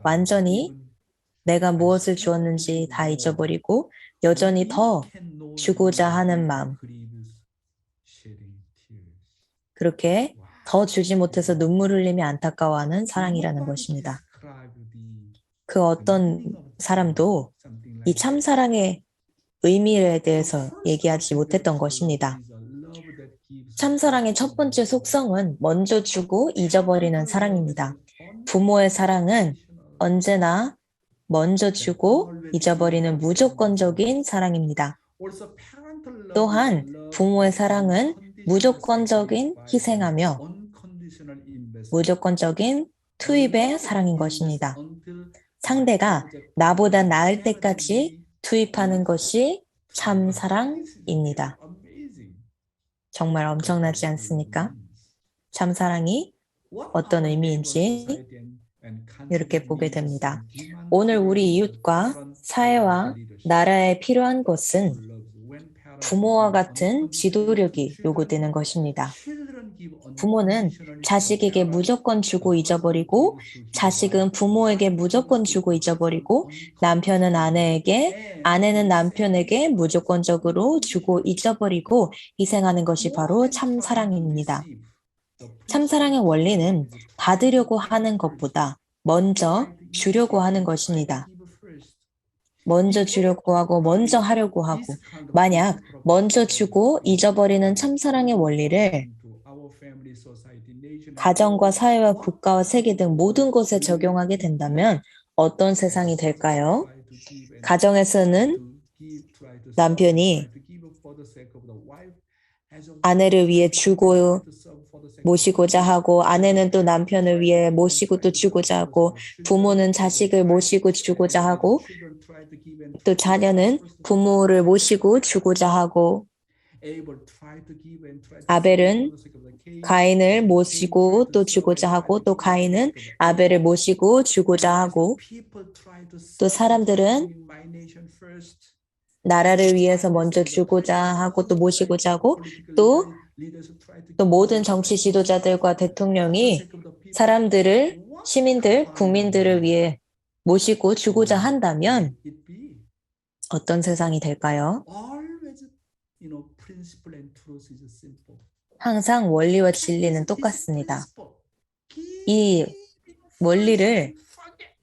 완전히 내가 무엇을 주었는지 다 잊어버리고 여전히 더 주고자 하는 마음. 그렇게 더 주지 못해서 눈물 흘리며 안타까워하는 사랑이라는 것입니다. 그 어떤 사람도 이 참사랑의 의미에 대해서 얘기하지 못했던 것입니다. 참사랑의 첫 번째 속성은 먼저 주고 잊어버리는 사랑입니다. 부모의 사랑은 언제나 먼저 주고 잊어버리는 무조건적인 사랑입니다. 또한 부모의 사랑은 무조건적인 희생하며 무조건적인 투입의 사랑인 것입니다. 상대가 나보다 나을 때까지 투입하는 것이 참사랑입니다. 정말 엄청나지 않습니까? 참사랑이 어떤 의미인지 이렇게 보게 됩니다. 오늘 우리 이웃과 사회와 나라에 필요한 것은 부모와 같은 지도력이 요구되는 것입니다. 부모는 자식에게 무조건 주고 잊어버리고 자식은 부모에게 무조건 주고 잊어버리고 남편은 아내에게 아내는 남편에게 무조건적으로 주고 잊어버리고 희생하는 것이 바로 참사랑입니다. 참사랑의 원리는 받으려고 하는 것보다 먼저 주려고 하는 것입니다. 먼저 주려고 하고 먼저 하려고 하고 만약 먼저 주고 잊어버리는 참사랑의 원리를 가정과 사회와 국가와 세계 등 모든 곳에 적용하게 된다면 어떤 세상이 될까요? 가정에서는 남편이 아내를 위해 주고 모시고자 하고 아내는 또 남편을 위해 모시고 또 주고자 하고 부모는 자식을 모시고 주고자 하고 또 자녀는 부모를 모시고 주고자 하고 아벨은 가인을 모시고 또 주고자 하고 또 가인은 아벨을 모시고 주고자 하고 또 사람들은 나라를 위해서 먼저 주고자 하고 또 모시고자 하고 또 모든 정치 지도자들과 대통령이 사람들을 시민들, 국민들을 위해 모시고 주고자 한다면 어떤 세상이 될까요? 항상 원리와 진리는 똑같습니다. 이 원리를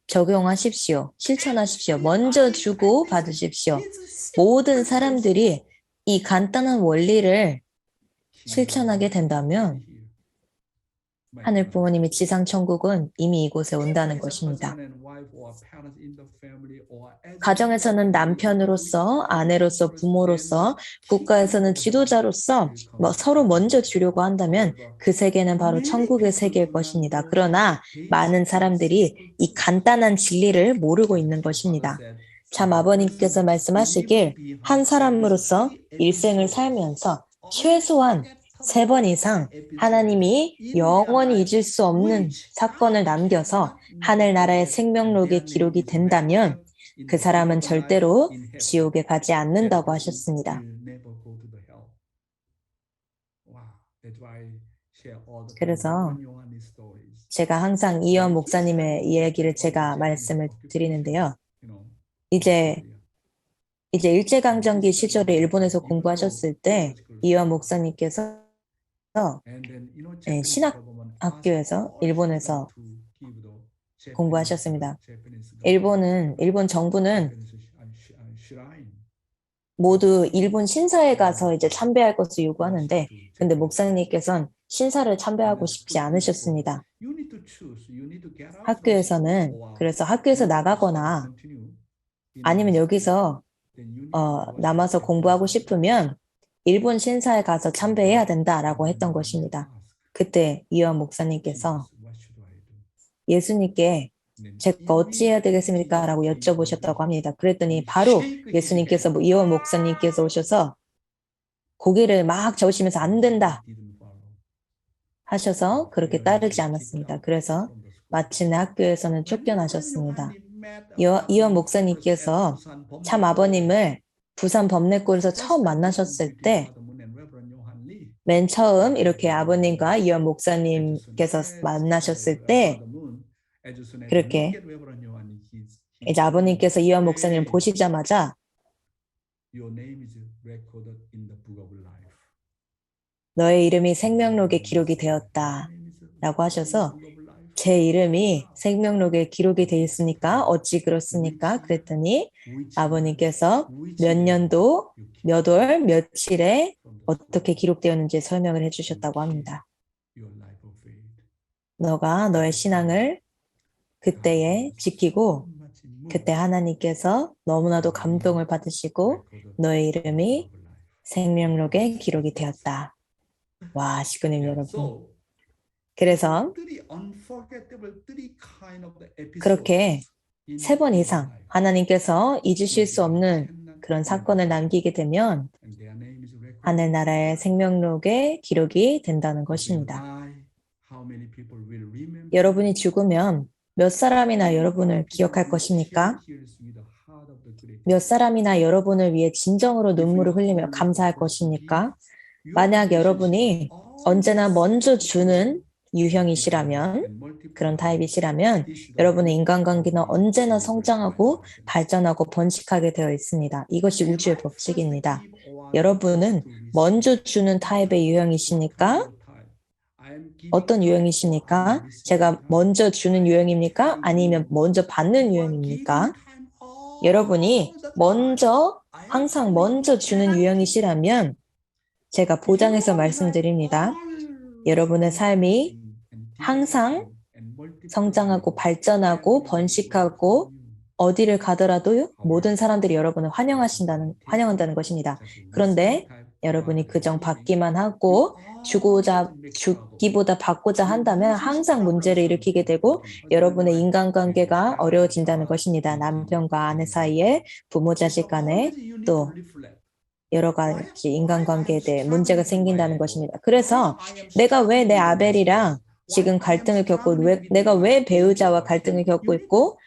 적용하십시오. 실천하십시오. 먼저 주고 받으십시오. 모든 사람들이 이 간단한 원리를 실천하게 된다면 하늘 부모님이 지상 천국은 이미 이곳에 온다는 것입니다. 가정에서는 남편으로서, 아내로서, 부모로서, 국가에서는 지도자로서 서로 먼저 주려고 한다면 그 세계는 바로 천국의 세계일 것입니다. 그러나 많은 사람들이 이 간단한 진리를 모르고 있는 것입니다. 참 아버님께서 말씀하시길 한 사람으로서 일생을 살면서 최소한 3번 이상 하나님이 영원히 잊을 수 없는 사건을 남겨서 하늘나라의 생명록에 기록이 된다면 그 사람은 절대로 지옥에 가지 않는다고 하셨습니다. 그래서 제가 항상 이현 목사님의 이야기를 제가 말씀을 드리는데요. 이제 일제강점기 시절에 일본에서 공부하셨을 때 이현 목사님께서 신학학교에서 일본에서 공부하셨습니다. 일본 정부는 모두 일본 신사에 가서 이제 참배할 것을 요구하는데, 근데 목사님께서는 신사를 참배하고 싶지 않으셨습니다. 그래서 학교에서 나가거나 아니면 여기서 남아서 공부하고 싶으면 일본 신사에 가서 참배해야 된다라고 했던 것입니다. 그때 이현 목사님께서 예수님께 제가 어찌해야 되겠습니까? 라고 여쭤보셨다고 합니다. 그랬더니 바로 예수님께서 이현 목사님께서 오셔서 고개를 막 저으시면서 안 된다 하셔서 그렇게 따르지 않았습니다. 그래서 마침내 학교에서는 쫓겨나셨습니다. 이현 목사님께서 참 아버님을 부산 법례골에서 처음 만나셨을 때 맨 처음 이렇게 아버님과 이현 목사님께서 만나셨을 때 그렇게 이제 아버님께서 이현 목사님을 보시자마자 너의 이름이 생명록에 기록이 되었다 라고 하셔서 제 이름이 생명록에 기록이 되어 있으니까 어찌 그렇습니까? 그랬더니 아버님께서 몇 년도, 몇 월, 며칠에 어떻게 기록되었는지 설명을 해주셨다고 합니다. 너가 너의 신앙을 그때에 지키고 그때 하나님께서 너무나도 감동을 받으시고 너의 이름이 생명록에 기록이 되었다. 와, 시구님 여러분. 그래서 그렇게 3번 이상 하나님께서 잊으실 수 없는 그런 사건을 남기게 되면 하늘나라의 생명록에 기록이 된다는 것입니다. 여러분이 죽으면 몇 사람이나 여러분을 기억할 것입니까? 몇 사람이나 여러분을 위해 진정으로 눈물을 흘리며 감사할 것입니까? 만약 여러분이 언제나 먼저 주는 유형이시라면, 그런 타입이시라면 여러분의 인간관계는 언제나 성장하고 발전하고 번식하게 되어 있습니다. 이것이 우주의 법칙입니다. 여러분은 먼저 주는 타입의 유형이십니까? 어떤 유형이십니까? 제가 먼저 주는 유형입니까? 아니면 먼저 받는 유형입니까? 여러분이 항상 먼저 주는 유형이시라면 제가 보장해서 말씀드립니다. 여러분의 삶이 항상 성장하고 발전하고 번식하고 어디를 가더라도 모든 사람들이 여러분을 환영한다는 것입니다. 그런데 여러분이 그저 받기만 하고 주기보다 받고자 한다면 항상 문제를 일으키게 되고 여러분의 인간관계가 어려워진다는 것입니다. 남편과 아내 사이에, 부모 자식 간에, 또 여러 가지 인간관계에 대해 문제가 생긴다는 것입니다. 그래서 내가 왜 내 아벨이랑 지금 갈등을 겪고 내가 왜 배우자와 갈등을 겪고 있고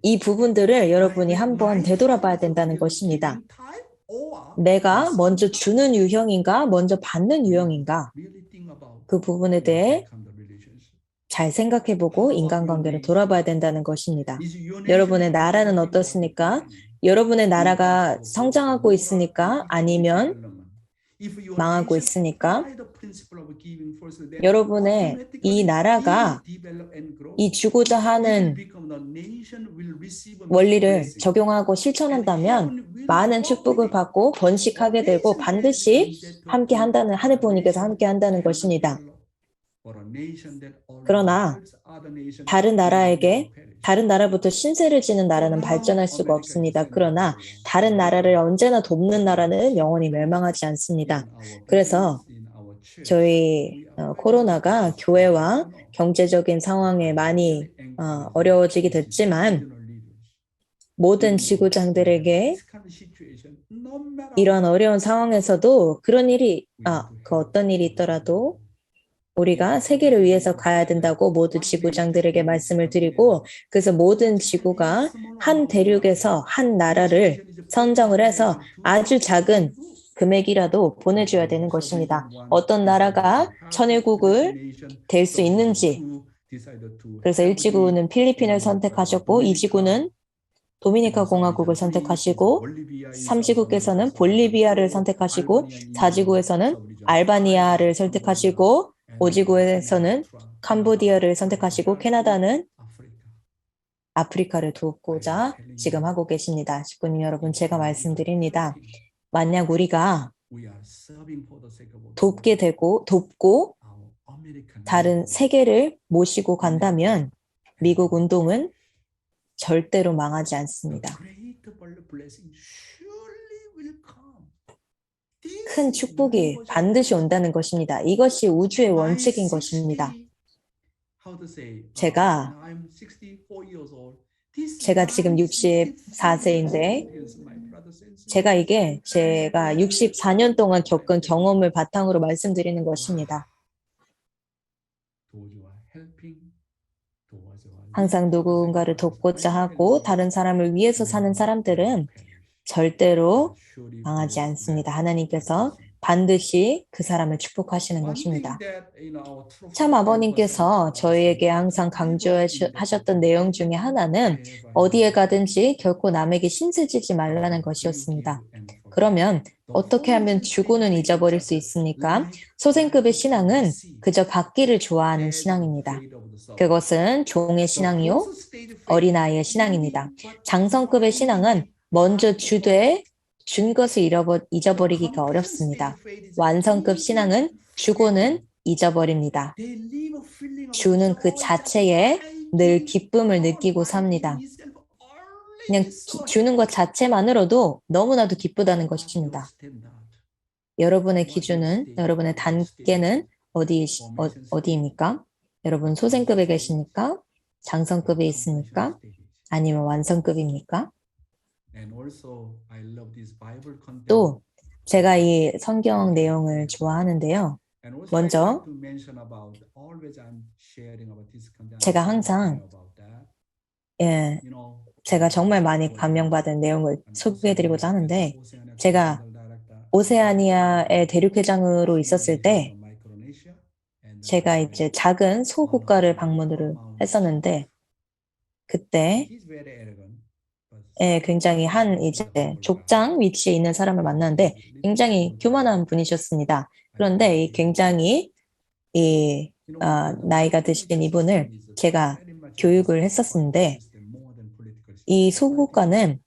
이 부분들을 여러분이 한번 되돌아봐야 된다는 것입니다. 내가 먼저 주는 유형인가 먼저 받는 유형인가 그 부분에 대해 잘 생각해보고 인간관계를 돌아봐야 된다는 것입니다. 여러분의 나라는 어떻습니까? 여러분의 나라가 성장하고 있으니까 아니면 망하고 있으니까 여러분의 이 나라가 이 주고자 하는 원리를 적용하고 실천한다면 많은 축복을 받고 번식하게 되고 반드시 함께 한다는 하늘 부모님께서 함께 한다는 것입니다. 그러나 다른 나라부터 신세를 지는 나라는 발전할 수가 없습니다. 그러나 다른 나라를 언제나 돕는 나라는 영원히 멸망하지 않습니다. 그래서 저희 코로나가 교회와 경제적인 상황에 많이 어려워지게 됐지만 모든 지구장들에게 이런 어려운 상황에서도 그런 일이 그 어떤 일이 있더라도 우리가 세계를 위해서 가야 된다고 모두 지구장들에게 말씀을 드리고 그래서 모든 지구가 한 대륙에서 한 나라를 선정을 해서 아주 작은 금액이라도 보내줘야 되는 것입니다. 어떤 나라가 천일국을 될 수 있는지 그래서 1지구는 필리핀을 선택하셨고 2지구는 도미니카 공화국을 선택하시고 3지구께서는 볼리비아를 선택하시고 4지구에서는 알바니아를 선택하시고 5지구에서는 캄보디아를 선택하시고 캐나다는 아프리카를 돕고자 지금 하고 계십니다. 식구님 여러분 제가 말씀드립니다. 만약 우리가 돕고 다른 세계를 모시고 간다면 미국 운동은 절대로 망하지 않습니다. 큰 축복이 반드시 온다는 것입니다. 이것이 우주의 원칙인 것입니다. 제가 지금 64세인데 제가 64년 동안 겪은 경험을 바탕으로 말씀드리는 것입니다. 항상 누군가를 돕고자 하고 다른 사람을 위해서 사는 사람들은 절대로 망하지 않습니다. 하나님께서 반드시 그 사람을 축복하시는 것입니다. 참 아버님께서 저희에게 항상 강조하셨던 내용 중에 하나는 어디에 가든지 결코 남에게 신세지지 말라는 것이었습니다. 그러면 어떻게 하면 주고는 잊어버릴 수 있습니까? 소생급의 신앙은 그저 받기를 좋아하는 신앙입니다. 그것은 종의 신앙이요 어린아이의 신앙입니다. 장성급의 신앙은 먼저 주되 준 것을 잊어버리기가 어렵습니다. 완성급 신앙은 주고는 잊어버립니다. 주는 그 자체에 늘 기쁨을 느끼고 삽니다. 그냥 주는 것 자체만으로도 너무나도 기쁘다는 것입니다. 여러분의 기준은, 여러분의 단계는 어디입니까? 여러분 소생급에 계십니까? 장성급에 있습니까? 아니면 완성급입니까? 또 제가 이 성경 내용을 좋아하는데요. 먼저 제가 항상 제가 정말 많이 감명받은 내용을 소개해드리고자 하는데 제가 오세아니아의 대륙회장으로 있었을 때 제가 이제 작은 소국가를 방문을 했었는데 그때 굉장히 이제 족장 위치에 있는 사람을 만났는데 굉장히 교만한 분이셨습니다. 그런데 굉장히 나이가 드신 이분을 제가 교육을 했었는데 이 소국가는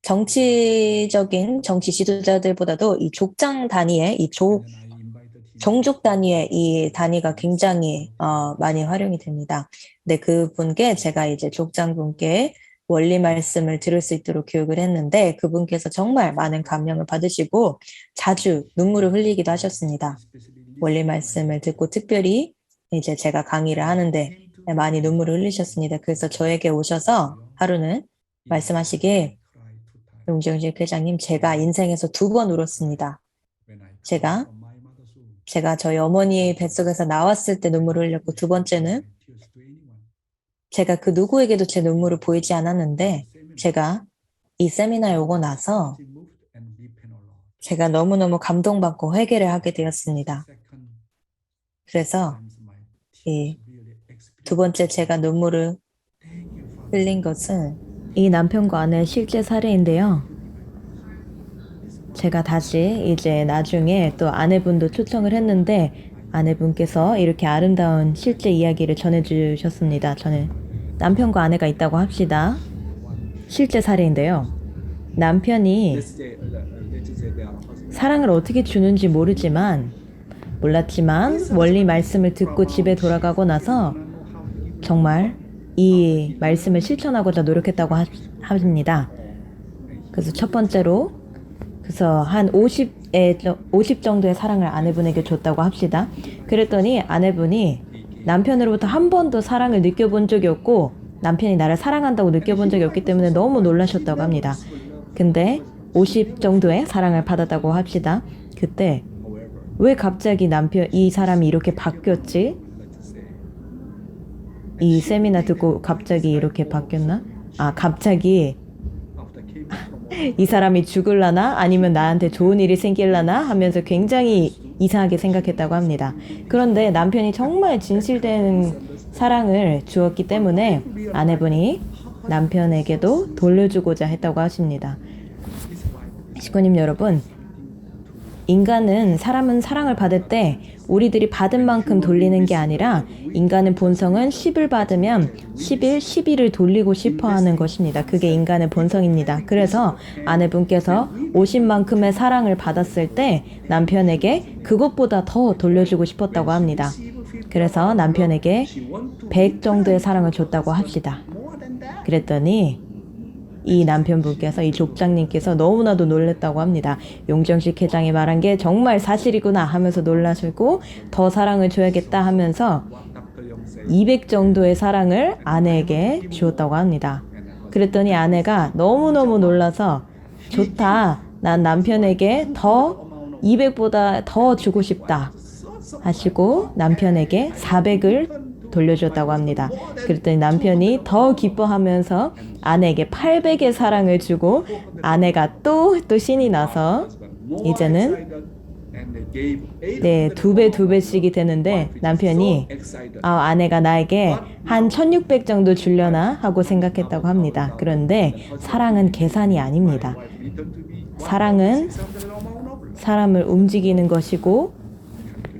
정치 지도자들보다도 이 족장 단위의 종족 단위의 이 단위가 굉장히 많이 활용이 됩니다. 네, 그분께 제가 이제 족장분께 원리 말씀을 들을 수 있도록 교육을 했는데 그분께서 정말 많은 감명을 받으시고 자주 눈물을 흘리기도 하셨습니다. 원리 말씀을 듣고 특별히 이제 제가 강의를 하는데 많이 눈물을 흘리셨습니다. 그래서 저에게 오셔서 하루는 말씀하시길 용정식 회장님, 제가 인생에서 2번 울었습니다. 제가 저희 어머니의 뱃속에서 나왔을 때 눈물을 흘렸고, 2번째는 제가 그 누구에게도 제 눈물을 보이지 않았는데, 제가 이 세미나에 오고 나서 제가 너무너무 감동받고 회개를 하게 되었습니다. 그래서 이 2번째 제가 눈물을 흘린 것은 이 남편과 아내의 실제 사례인데요. 제가 다시 이제 나중에 또 아내분도 초청을 했는데 아내분께서 이렇게 아름다운 실제 이야기를 전해주셨습니다. 저는 남편과 아내가 있다고 합시다. 실제 사례인데요. 남편이 사랑을 어떻게 주는지 몰랐지만 원리 말씀을 듣고 집에 돌아가고 나서 정말 이 말씀을 실천하고자 노력했다고 합니다. 그래서 첫 번째로 한 50 정도의 사랑을 아내분에게 줬다고 합시다. 그랬더니 아내분이 남편으로부터 한 번도 사랑을 느껴본 적이 없고 남편이 나를 사랑한다고 느껴본 적이 없기 때문에 너무 놀라셨다고 합니다. 근데 50 정도의 사랑을 받았다고 합시다. 그때 왜 갑자기 이 사람이 이렇게 바뀌었지? 이 세미나 듣고 갑자기 이렇게 바뀌었나? 갑자기 이 사람이 죽을라나 아니면 나한테 좋은 일이 생길라나 하면서 굉장히 이상하게 생각했다고 합니다. 그런데 남편이 정말 진실된 사랑을 주었기 때문에 아내분이 남편에게도 돌려주고자 했다고 하십니다. 식구님 여러분, 사람은 사랑을 받을 때 우리들이 받은 만큼 돌리는 게 아니라 인간의 본성은 10을 받으면 11을 돌리고 싶어 하는 것입니다. 그게 인간의 본성입니다. 그래서 아내분께서 50만큼의 사랑을 받았을 때 남편에게 그것보다 더 돌려주고 싶었다고 합니다. 그래서 남편에게 100 정도의 사랑을 줬다고 합시다. 그랬더니 이 남편분께서, 이 족장님께서 너무나도 놀랐다고 합니다. 용정식 회장이 말한 게 정말 사실이구나 하면서 놀라시고 더 사랑을 줘야겠다 하면서 200 정도의 사랑을 아내에게 주었다고 합니다. 그랬더니 아내가 너무너무 놀라서 좋다, 난 남편에게 200보다 더 주고 싶다 하시고 남편에게 400을 돌려줬다고 합니다. 그랬더니 남편이 더 기뻐하면서 아내에게 800의 사랑을 주고 아내가 또 신이 나서 이제는 2배씩이 되는데 남편이 아내가 나에게 한 1600 정도 주려나 하고 생각했다고 합니다. 그런데 사랑은 계산이 아닙니다. 사랑은 사람을 움직이는 것이고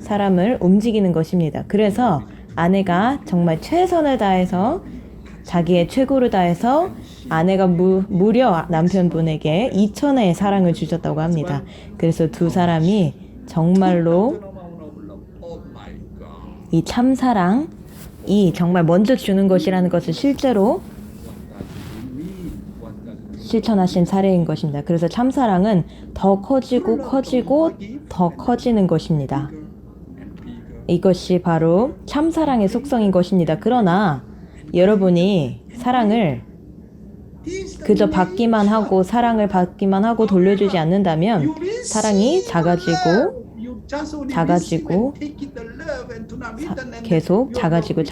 사람을 움직이는 것입니다. 그래서 아내가 정말 최선을 다해서 자기의 최고를 다해서 아내가 무려 남편분에게 2000의 사랑을 주셨다고 합니다. 그래서 두 사람이 정말로 이 참사랑이 정말 먼저 주는 것이라는 것을 실제로 실천하신 사례인 것입니다. 그래서 참사랑은 더 커지고 더 커지는 것입니다. 이것이 바로 참사랑의 속성인 것입니다. 그러나 여러분이 사랑을 그저 사랑을 받기만 하고 돌려주지 않는다면 사랑이 계속 작아지고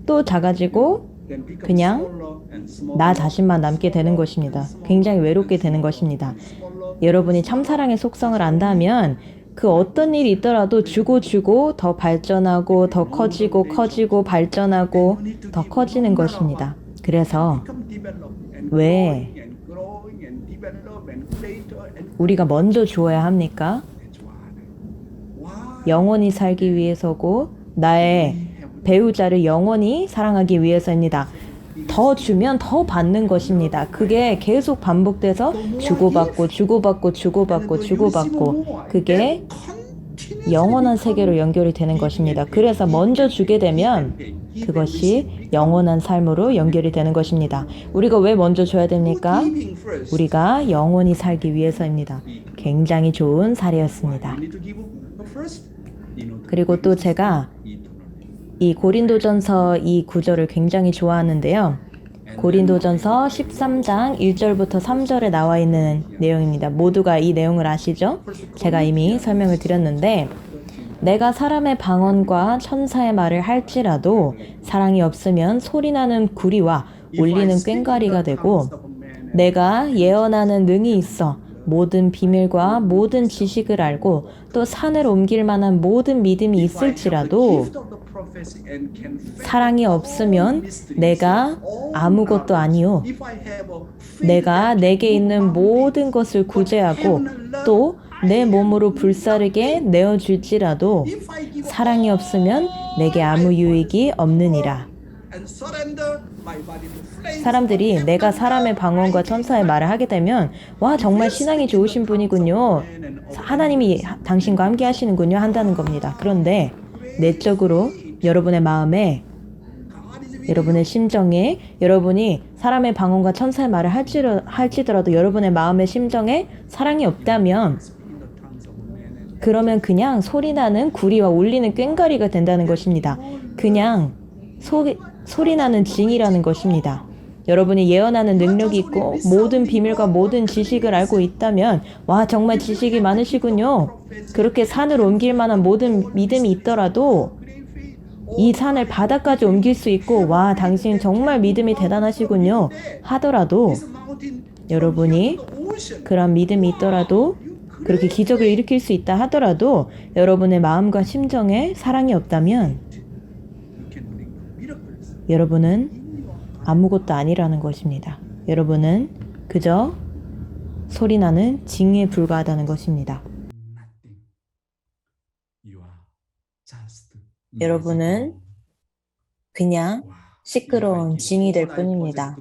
또 작아지고 그냥 나 자신만 남게 되는 것입니다. 굉장히 외롭게 되는 것입니다. 여러분이 참사랑의 속성을 안다면 그 어떤 일이 있더라도 주고 더 발전하고 더 커지고 발전하고 더 커지는 것입니다. 그래서 왜 우리가 먼저 주어야 합니까? 영원히 살기 위해서고 나의 배우자를 영원히 사랑하기 위해서입니다. 더 주면 더 받는 것입니다. 그게 계속 반복돼서 주고받고 그게 영원한 세계로 연결이 되는 것입니다. 그래서 먼저 주게 되면 그것이 영원한 삶으로 연결이 되는 것입니다. 우리가 왜 먼저 줘야 됩니까? 우리가 영원히 살기 위해서입니다. 굉장히 좋은 사례였습니다. 그리고 또 제가 이 고린도전서 이 구절을 굉장히 좋아하는데요. 고린도전서 13장 1절부터 3절에 나와 있는 내용입니다. 모두가 이 내용을 아시죠? 제가 이미 설명을 드렸는데 내가 사람의 방언과 천사의 말을 할지라도 사랑이 없으면 소리나는 구리와 울리는 꽹과리가 되고 내가 예언하는 능이 있어 모든 비밀과 모든 지식을 알고 또 산을 옮길 만한 모든 믿음이 있을지라도 사랑이 없으면 내가 아무것도 아니요. 내가 내게 있는 모든 것을 구제하고 또 내 몸으로 불사르게 내어줄지라도 사랑이 없으면 내게 아무 유익이 없느니라. 사람들이 내가 사람의 방언과 천사의 말을 하게 되면 와 정말 신앙이 좋으신 분이군요. 하나님이 당신과 함께 하시는군요 한다는 겁니다. 그런데 내적으로 여러분의 마음에 여러분의 심정에 여러분이 사람의 방언과 천사의 말을 할지더라도 여러분의 마음의 심정에 사랑이 없다면 그러면 그냥 소리나는 구리와 울리는 꽹과리가 된다는 것입니다. 그냥 소리나는 징이라는 것입니다. 여러분이 예언하는 능력이 있고 모든 비밀과 모든 지식을 알고 있다면 와 정말 지식이 많으시군요. 그렇게 산을 옮길 만한 모든 믿음이 있더라도 이 산을 바다까지 옮길 수 있고 와 당신 정말 믿음이 대단하시군요 하더라도 여러분이 그런 믿음이 있더라도 그렇게 기적을 일으킬 수 있다 하더라도 여러분의 마음과 심정에 사랑이 없다면 여러분은 아무것도 아니라는 것입니다. 여러분은 그저 소리나는 징에 불과하다는 것입니다. 여러분은 그냥 시끄러운 징이 될 뿐입니다.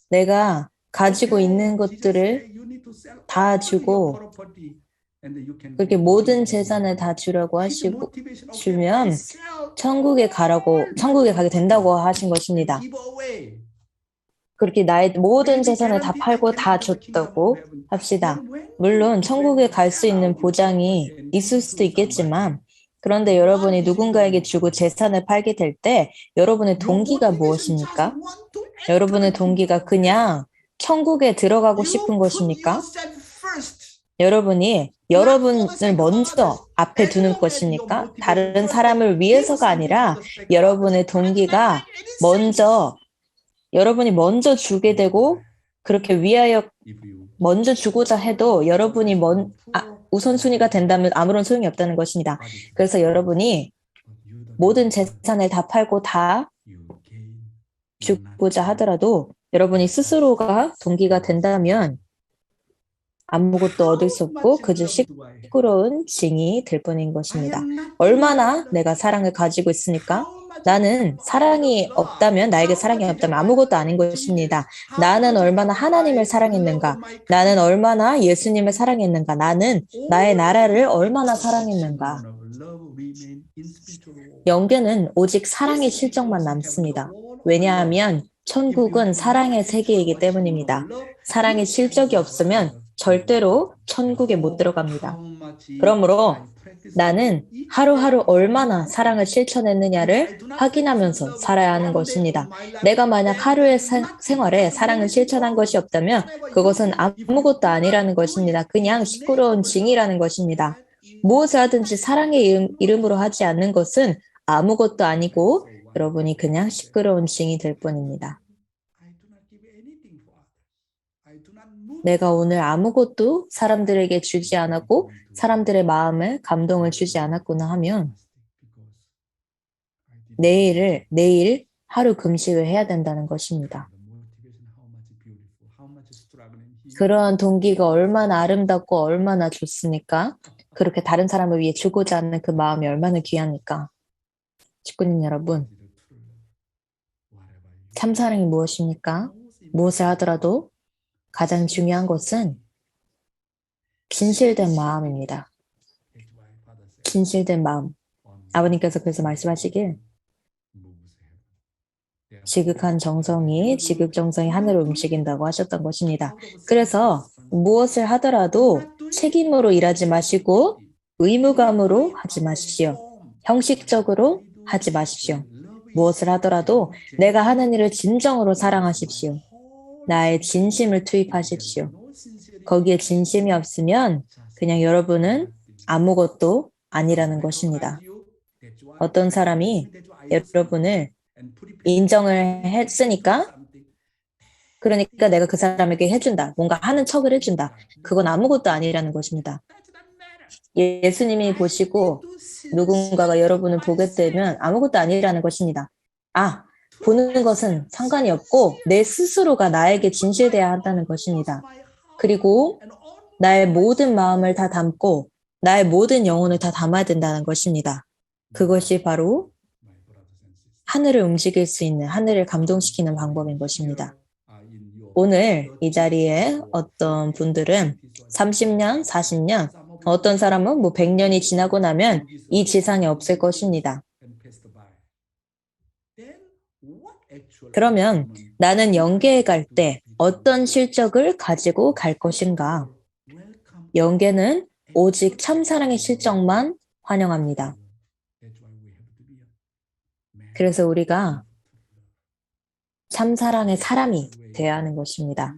내가 가지고 있는 것들을 다 주고 그렇게 모든 재산을 다 주려고 하시고 주면 천국에 가게 된다고 하신 것입니다. 그렇게 나의 모든 재산을 다 팔고 다 줬다고 합시다. 물론 천국에 갈 수 있는 보장이 있을 수도 있겠지만 그런데 여러분이 누군가에게 주고 재산을 팔게 될 때 여러분의 동기가 무엇입니까? 여러분의 동기가 그냥 천국에 들어가고 싶은 것입니까? 여러분이 여러분을 먼저 앞에 두는 것입니까? 다른 사람을 위해서가 아니라 여러분의 동기가 여러분이 먼저 주게 되고 그렇게 위하여 먼저 주고자 해도 여러분이 우선순위가 된다면 아무런 소용이 없다는 것입니다. 그래서 여러분이 모든 재산을 다 팔고 다 주고자 하더라도 여러분이 스스로가 동기가 된다면 아무것도 얻을 수 없고 그저 시끄러운 징이 될 뿐인 것입니다. 얼마나 내가 사랑을 가지고 있으니까 나는 사랑이 없다면 나에게 사랑이 없다면 아무것도 아닌 것입니다. 나는 얼마나 하나님을 사랑했는가? 나는 얼마나 예수님을 사랑했는가? 나는 나의 나라를 얼마나 사랑했는가? 영계는 오직 사랑의 실적만 남습니다. 왜냐하면 천국은 사랑의 세계이기 때문입니다. 사랑의 실적이 없으면 절대로 천국에 못 들어갑니다. 그러므로 나는 하루하루 얼마나 사랑을 실천했느냐를 확인하면서 살아야 하는 것입니다. 내가 만약 하루의 생활에 사랑을 실천한 것이 없다면 그것은 아무것도 아니라는 것입니다. 그냥 시끄러운 징이라는 것입니다. 무엇을 하든지 사랑의 이름으로 하지 않는 것은 아무것도 아니고 여러분이 그냥 시끄러운 징이 될 뿐입니다. 내가 오늘 아무것도 사람들에게 주지 않았고 사람들의 마음에 감동을 주지 않았구나 하면 내일 하루 금식을 해야 된다는 것입니다. 그러한 동기가 얼마나 아름답고 얼마나 좋습니까? 그렇게 다른 사람을 위해 주고자 하는 그 마음이 얼마나 귀합니까? 직구님 여러분, 참사랑이 무엇입니까? 무엇을 하더라도 가장 중요한 것은 진실된 마음입니다. 진실된 마음. 아버님께서 그래서 말씀하시길 지극정성이 하늘을 움직인다고 하셨던 것입니다. 그래서 무엇을 하더라도 책임으로 일하지 마시고 의무감으로 하지 마십시오. 형식적으로 하지 마십시오. 무엇을 하더라도 내가 하는 일을 진정으로 사랑하십시오. 나의 진심을 투입하십시오. 거기에 진심이 없으면 그냥 여러분은 아무것도 아니라는 것입니다. 어떤 사람이 여러분을 인정을 했으니까 그러니까 내가 그 사람에게 해준다. 뭔가 하는 척을 해준다. 그건 아무것도 아니라는 것입니다. 예수님이 보시고 누군가가 여러분을 보게 되면 아무것도 아니라는 것입니다. 보는 것은 상관이 없고 내 스스로가 나에게 진실되어야 한다는 것입니다. 그리고 나의 모든 마음을 다 담고 나의 모든 영혼을 다 담아야 된다는 것입니다. 그것이 바로 하늘을 움직일 수 있는, 하늘을 감동시키는 방법인 것입니다. 오늘 이 자리에 어떤 분들은 30년, 40년, 어떤 사람은 100년이 지나고 나면 이 지상에 없을 것입니다. 그러면 나는 영계에 갈 때 어떤 실적을 가지고 갈 것인가? 영계는 오직 참사랑의 실적만 환영합니다. 그래서 우리가 참사랑의 사람이 되어야 하는 것입니다.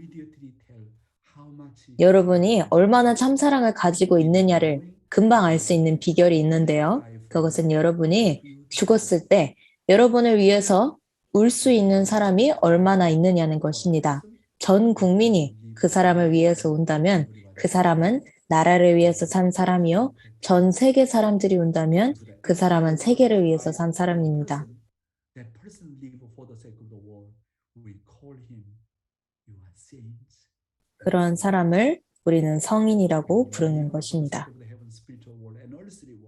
여러분이 얼마나 참사랑을 가지고 있느냐를 금방 알 수 있는 비결이 있는데요. 그것은 여러분이 죽었을 때 여러분을 위해서 울 수 있는 사람이 얼마나 있느냐는 것입니다. 전 국민이 그 사람을 위해서 운다면 그 사람은 나라를 위해서 산 사람이요. 전 세계 사람들이 운다면 그 사람은 세계를 위해서 산 사람입니다. 그런 사람을 우리는 성인이라고 부르는 것입니다.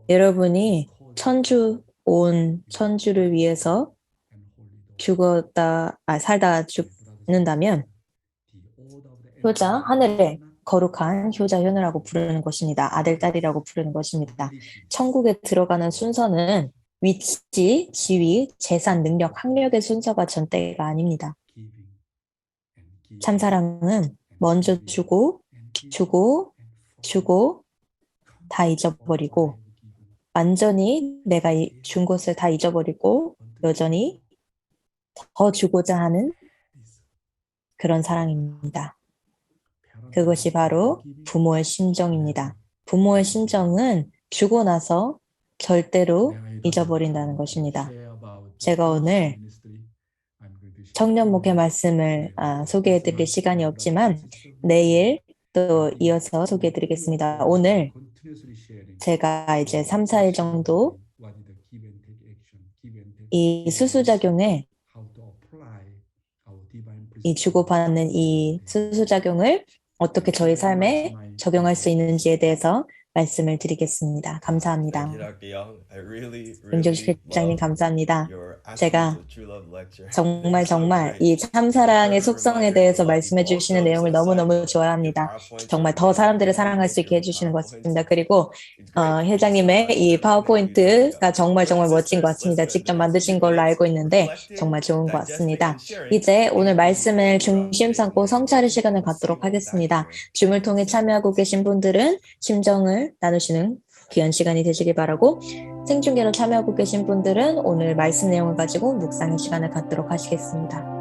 여러분이 천주를 위해서 살다 죽는다면 효자, 하늘의 거룩한 효자 효녀라고 부르는 것입니다. 아들, 딸이라고 부르는 것입니다. 천국에 들어가는 순서는 위치, 지위, 재산, 능력, 학력의 순서가 전대가 아닙니다. 참사랑은 먼저 주고 다 잊어버리고 완전히 내가 준 것을 다 잊어버리고 여전히 더 주고자 하는 그런 사랑입니다. 그것이 바로 부모의 심정입니다. 부모의 심정은 주고 나서 절대로 잊어버린다는 것입니다. 제가 오늘 청년 목회 말씀을 소개해드릴 시간이 없지만 내일 또 이어서 소개해드리겠습니다. 오늘 제가 이제 3, 4일 정도 이 수수작용에 이 주고받는 이 수수작용을 어떻게 저희 삶에 적용할 수 있는지에 대해서 말씀을 드리겠습니다. 감사합니다. 윤정식 회장님 감사합니다. 제가 정말 이 참사랑의 속성에 대해서 말씀해 주시는 내용을 너무너무 좋아합니다. 정말 더 사람들을 사랑할 수 있게 해주시는 것 같습니다. 그리고 회장님의 이 파워포인트가 정말 멋진 것 같습니다. 직접 만드신 걸로 알고 있는데 정말 좋은 것 같습니다. 이제 오늘 말씀을 중심 삼고 성찰의 시간을 갖도록 하겠습니다. 줌을 통해 참여하고 계신 분들은 심정을 나누시는 귀한 시간이 되시길 바라고 생중계로 참여하고 계신 분들은 오늘 말씀 내용을 가지고 묵상의 시간을 갖도록 하시겠습니다.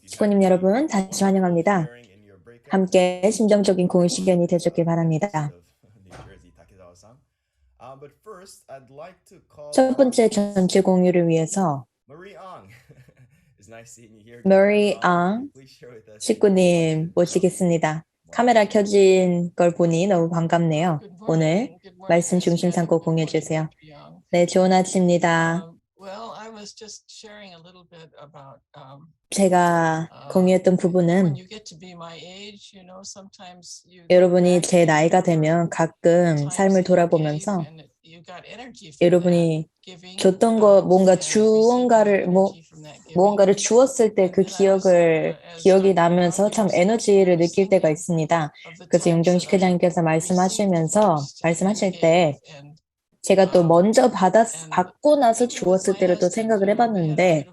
식구님 여러분, 다시 환영합니다. 함께 심정적인 공유 시간이 되셨길 바랍니다. 첫 번째 전체 공유를 위해서 Marie Ang 식구님 모시겠습니다. 카메라 켜진 걸 보니 너무 반갑네요. 오늘 말씀 중심 삼고 공유해 주세요. 네, 좋은 아침입니다. 제가 공유했던 부분은 여러분이 제 나이가 되면 가끔 삶을 돌아보면서 여러분이 줬던 거 무언가를 주었을 때 그 기억이 나면서 참 에너지를 느낄 때가 있습니다. 그래서 용정식 회장님께서 말씀하실 때 제가 또 먼저 받고 나서 주었을 때를 또 생각을 해봤는데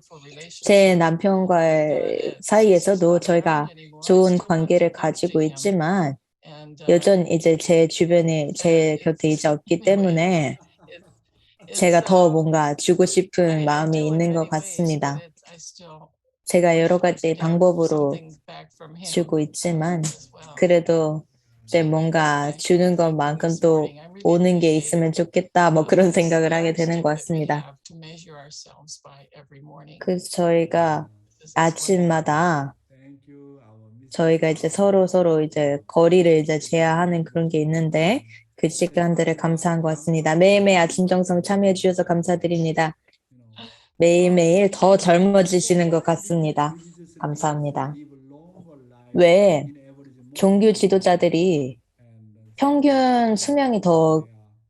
제 남편과의 사이에서도 저희가 좋은 관계를 가지고 있지만 여전히 이제 제 주변에 제 곁에 이제 없기 때문에 제가 더 뭔가 주고 싶은 마음이 있는 것 같습니다. 제가 여러 가지 방법으로 주고 있지만 그래도 뭔가 주는 것만큼 또 오는 게 있으면 좋겠다 뭐 그런 생각을 하게 되는 것 같습니다. 그래서 저희가 아침마다 저희가 이제 서로 이제 거리를 이제 제어하는 그런 게 있는데 그 시간들을 감사한 것 같습니다. 매일매일 아침 정성 참여해 주셔서 감사드립니다. 매일매일 더 젊어지시는 것 같습니다. 감사합니다. 왜 종교 지도자들이 평균 수명이 더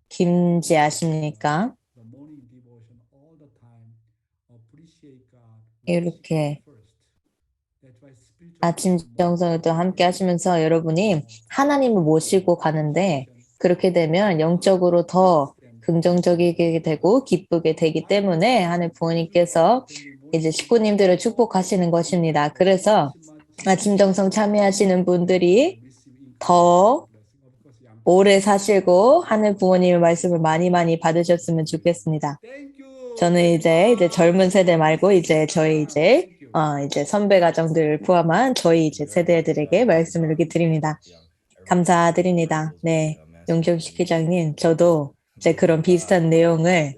긴지 아십니까? 이렇게 아침 정성도 함께 하시면서 여러분이 하나님을 모시고 가는데 그렇게 되면 영적으로 더 긍정적이게 되고 기쁘게 되기 때문에 하늘 부모님께서 이제 식구님들을 축복하시는 것입니다. 그래서 아침 정성 참여하시는 분들이 더 오래 사시고 하늘 부모님의 말씀을 많이 받으셨으면 좋겠습니다. 저는 이제 젊은 세대 말고 이제 저희 이제 선배 가정들 포함한 저희 이제 세대들에게 말씀을 이렇게 드립니다. 감사드립니다. 네, 용정식 회장님, 저도 이제 그런 비슷한 내용을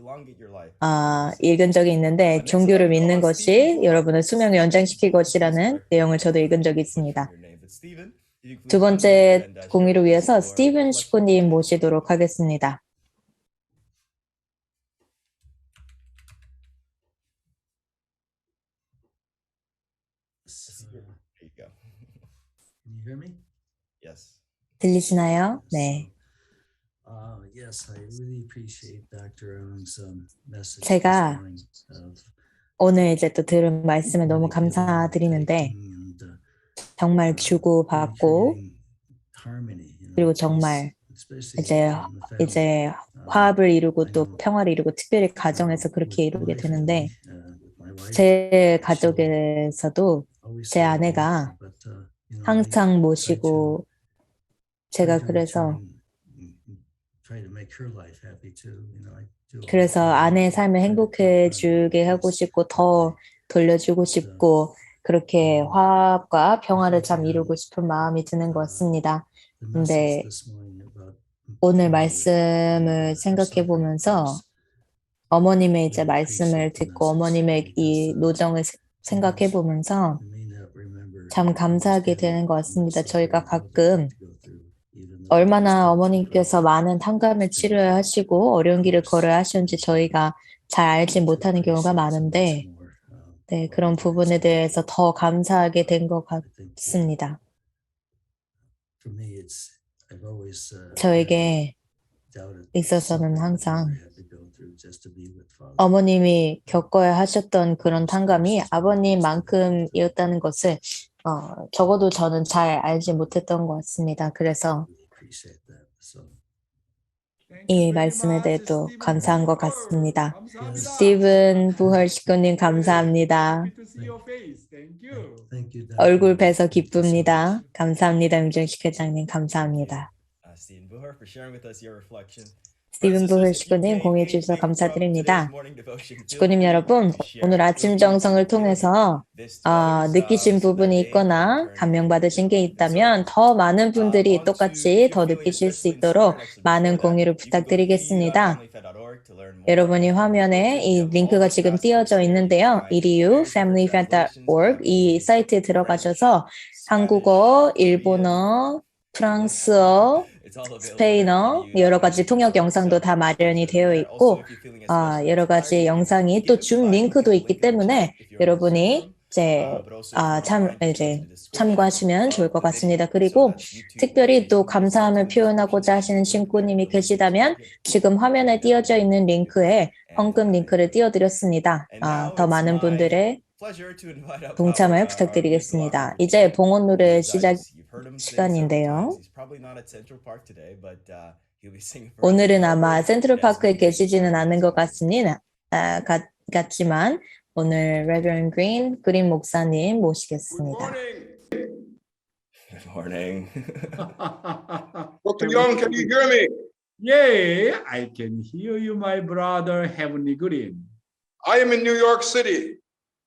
읽은 적이 있는데 종교를 믿는 것이 여러분의 수명을 연장시킬 것이라는 내용을 저도 읽은 적이 있습니다. 두 번째 공유를 위해서 스티븐 식구님 모시도록 하겠습니다. 들리시나요? 네. 제가 오늘 이제 또 들은 말씀에 너무 감사드리는데 정말 주고받고 그리고 정말 이제 화합을 이루고 또 평화를 이루고 특별히 가정에서 그렇게 이루게 되는데 제 가족에서도 제 아내가 항상 모시고 제가 그래서 아내의 삶을 행복해 주게 하고 싶고 더 돌려주고 싶고 그렇게 화합과 평화를 참 이루고 싶은 마음이 드는 것 같습니다. 근데 오늘 말씀을 생각해 보면서 어머님의 이제 말씀을 듣고 어머님의 이 노정을 생각해 보면서 참 감사하게 되는 것 같습니다. 저희가 가끔 얼마나 어머님께서 많은 탕감을 치료하시고 어려운 길을 걸어야 하시는지 저희가 잘 알지 못하는 경우가 많은데 네, 그런 부분에 대해서 더 감사하게 된 것 같습니다. 저에게 있어서는 항상 어머님이 겪어야 하셨던 그런 탕감이 아버님만큼이었다는 것을 적어도 저는 잘 알지 못했던 것 같습니다. 그래서 이 말씀에 대해도 감사한 것 같습니다. 스티븐 부헐 식구님 감사합니다. 얼굴 뵈서 기쁩니다. 감사합니다. 용정식 회장님 감사합니다. 스티븐 부hl 식구님 공유해 주셔서 감사드립니다. 식구님 여러분, 오늘 아침 정성을 통해서 느끼신 부분이 있거나 감명받으신 게 있다면 더 많은 분들이 똑같이 더 느끼실 수 있도록 많은 공유를 부탁드리겠습니다. 여러분이 화면에 이 링크가 지금 띄어져 있는데요. edu.familyfed.org 이 사이트에 들어가셔서 한국어, 일본어, 프랑스어, 스페인어 여러 가지 통역 영상도 다 마련이 되어 있고 여러 가지 영상이 또 줌 링크도 있기 때문에 여러분이 이제 참고하시면 좋을 것 같습니다. 그리고 특별히 또 감사함을 표현하고자 하시는 신부님이 계시다면 지금 화면에 띄어져 있는 링크에 헌금 링크를 띄워드렸습니다. 더 많은 분들의 동참을 부탁드리겠습니다. 이제 봉헌 노래 시작 시간인데요. 오늘은 아마 센트럴파크에 계시지는 않은 것 같지만 오늘 레버런드 그린 목사님 모시겠습니다. Good morning. Dr. Young, can you hear me? Yeah, I can hear you, my brother, Heavenly Green. I am in New York City.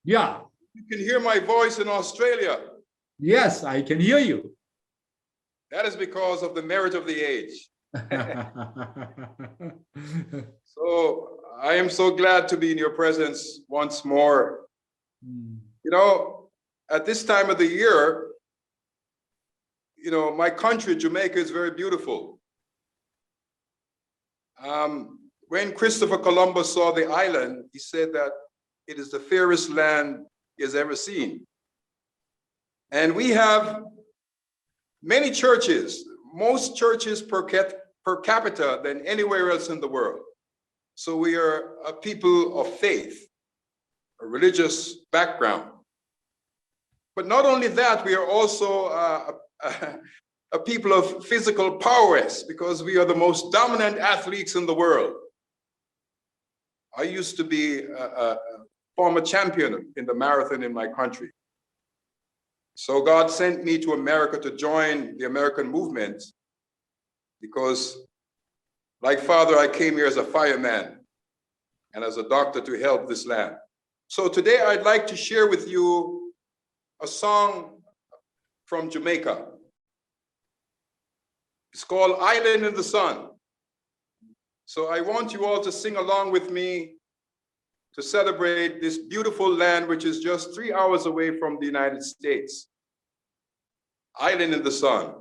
Yeah, You can hear my voice in Australia. yes, I can hear you. That is because of the merit of the age. So I am so glad to be in your presence once more. You know, at this time of the year, you know, my country, Jamaica, is very beautiful. When Christopher Columbus saw the island, he said that it is the fairest land he has ever seen. And we have many churches, most churches per capita than anywhere else in the world. So we are a people of faith, a religious background. But not only that, we are also a people of physical prowess because we are the most dominant athletes in the world. I used to be a former champion in the marathon in my country. So God sent me to America to join the American movement because, like Father, I came here as a fireman and as a doctor to help this land. So today I'd like to share with you a song from Jamaica. It's called Island in the Sun. So I want you all to sing along with me to celebrate this beautiful land, which is just 3 hours away from the United States. Island in the Sun.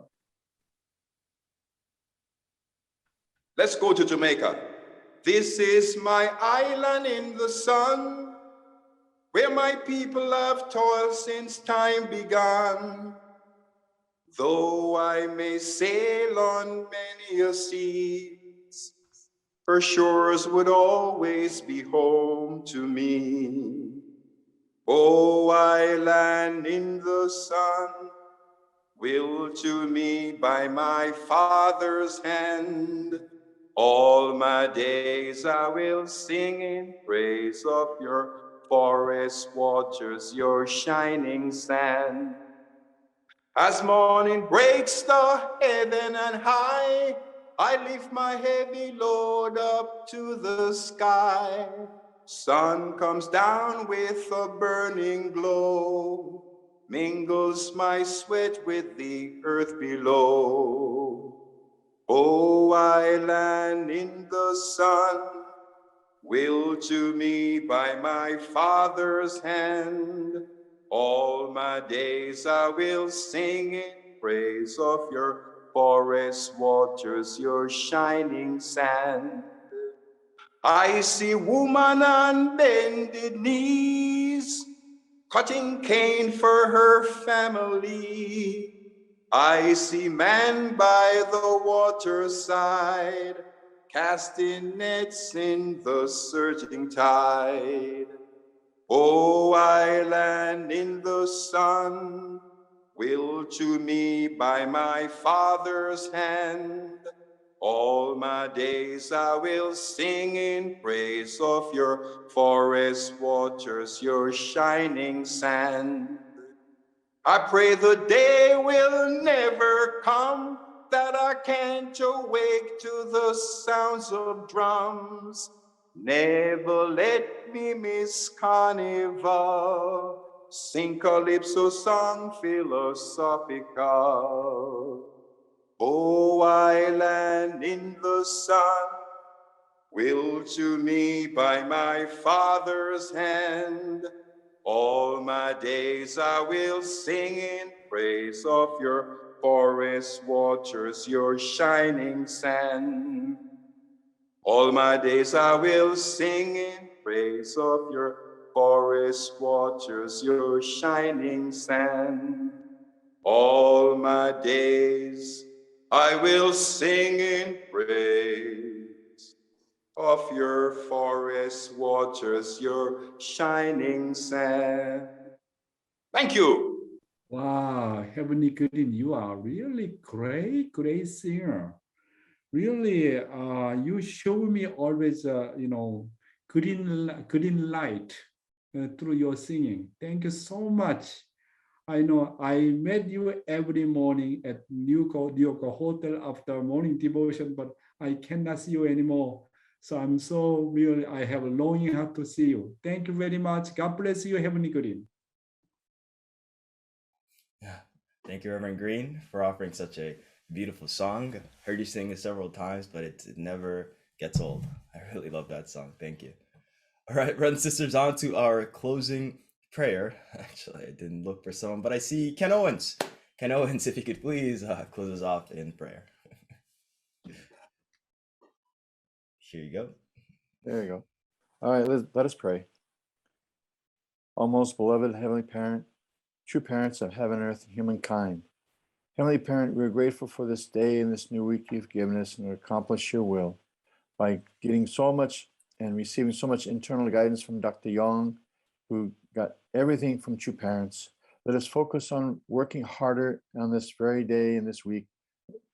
Let's go to Jamaica. This is my island in the sun, where my people have toiled since time began. Though I may sail on many a seas, her shores would always be home to me. Oh, island in the sun, willed to me by my Father's hand, all my days I will sing in praise of your forest waters, your shining sand. As morning breaks the heaven and high, I lift my heavy load up to the sky. Sun comes down with a burning glow, mingles my sweat with the earth below. Oh, island in the sun, willed to me by my Father's hand, all my days I will sing in praise of your forest waters, your shining sand. I see woman on bended knees, cutting cane for her family. I see man by the waterside, casting nets in the surging tide. Oh, island in the sun, willed to me by my Father's hand, all my days I will sing in praise of your forest waters, your shining sand. I pray the day will never come that I can't awake to the sounds of drums. Never let me miss carnival. Sing calypso song philosophical. Oh, island in the sun, willed to me by my Father's hand. All my days I will sing in praise of your forest waters, your shining sand. All my days I will sing in praise of your forest waters, your shining sand. All my days I will sing in praise of your forest waters, your shining sand. Thank you. Wow, Heavenly Green, you are really great singer. Really, you show me always, green light through your singing. Thank you so much. I know I met you every morning at New York Hotel after morning devotion, but I cannot see you anymore. So I'm so really, I have a longing heart to see you. Thank you very much. God bless you, Heavenly Green. Yeah. Thank you, Reverend Green, for offering such a beautiful song. Heard you sing it several times, but it never gets old. I really love that song. Thank you. All right, brothers and sisters, on to our closing prayer. Actually, I didn't look for someone, but I see Ken Owens. Ken Owens, if you could please close us off in prayer. Here you go. There you go. All right, let us pray. O most beloved Heavenly Parent, true parents of heaven, earth, and humankind. Heavenly Parent, we are grateful for this day and this new week you've given us and to accomplish your will by getting so much and receiving so much internal guidance from Dr. Young, who got everything from true parents. Let us focus on working harder on this very day and this week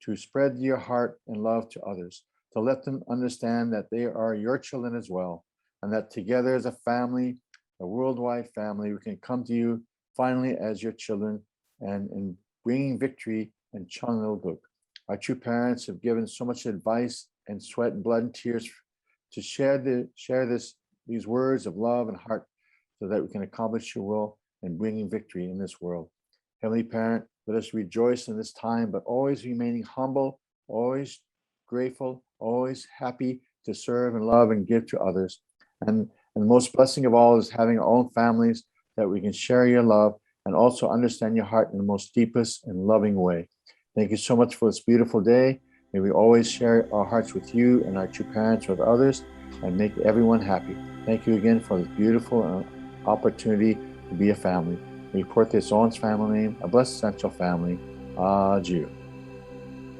to spread your heart and love to others, to let them understand that they are your children as well, and that together as a family, a worldwide family, we can come to you finally as your children and bringing victory and Changnilguk. Our true parents have given so much advice and sweat and blood and tears to share these words of love and heart so that we can accomplish your will and bringing victory in this world. Heavenly Parent, let us rejoice in this time, but always remaining humble, always grateful, always happy to serve and love and give to others. And the most blessing of all is having our own families that we can share your love and also understand your heart in the most deepest and loving way. Thank you so much for this beautiful day. May we always share our hearts with you and our true parents with others and make everyone happy. Thank you again for this beautiful opportunity to be a family. We report this Owens family name, a blessed central family. Aju.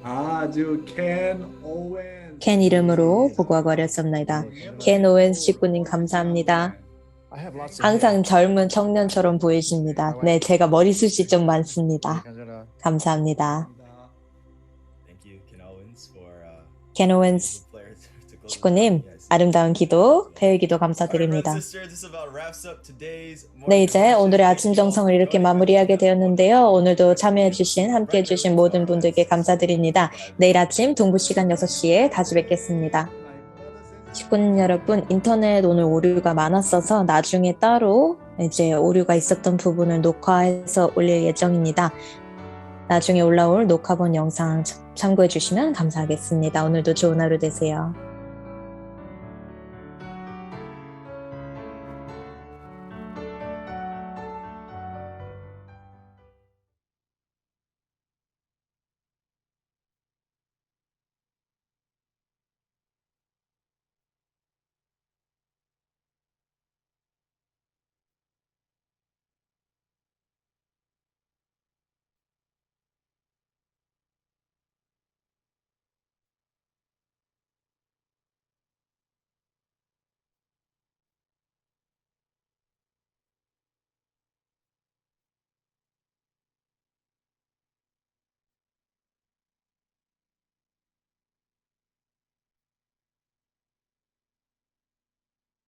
아주 Ken Owens. 켄 이름으로 보고하고 어렸습니다. 켄 오웬스 식구님 감사합니다. 항상 젊은 청년처럼 보이십니다. 네, 제가 머리숱이 좀 많습니다. 감사합니다. 켄 오웬스 식구님, 아름다운 기도, 배의 기도 감사드립니다. 네, 이제 오늘의 아침 정성을 이렇게 마무리하게 되었는데요. 오늘도 참여해주신, 함께해주신 모든 분들께 감사드립니다. 내일 아침 동부 시간 6시에 다시 뵙겠습니다. 식구님 여러분, 인터넷 오늘 오류가 많았어서 나중에 따로 이제 오류가 있었던 부분을 녹화해서 올릴 예정입니다. 나중에 올라올 녹화본 영상 참고해 주시면 감사하겠습니다. 오늘도 좋은 하루 되세요.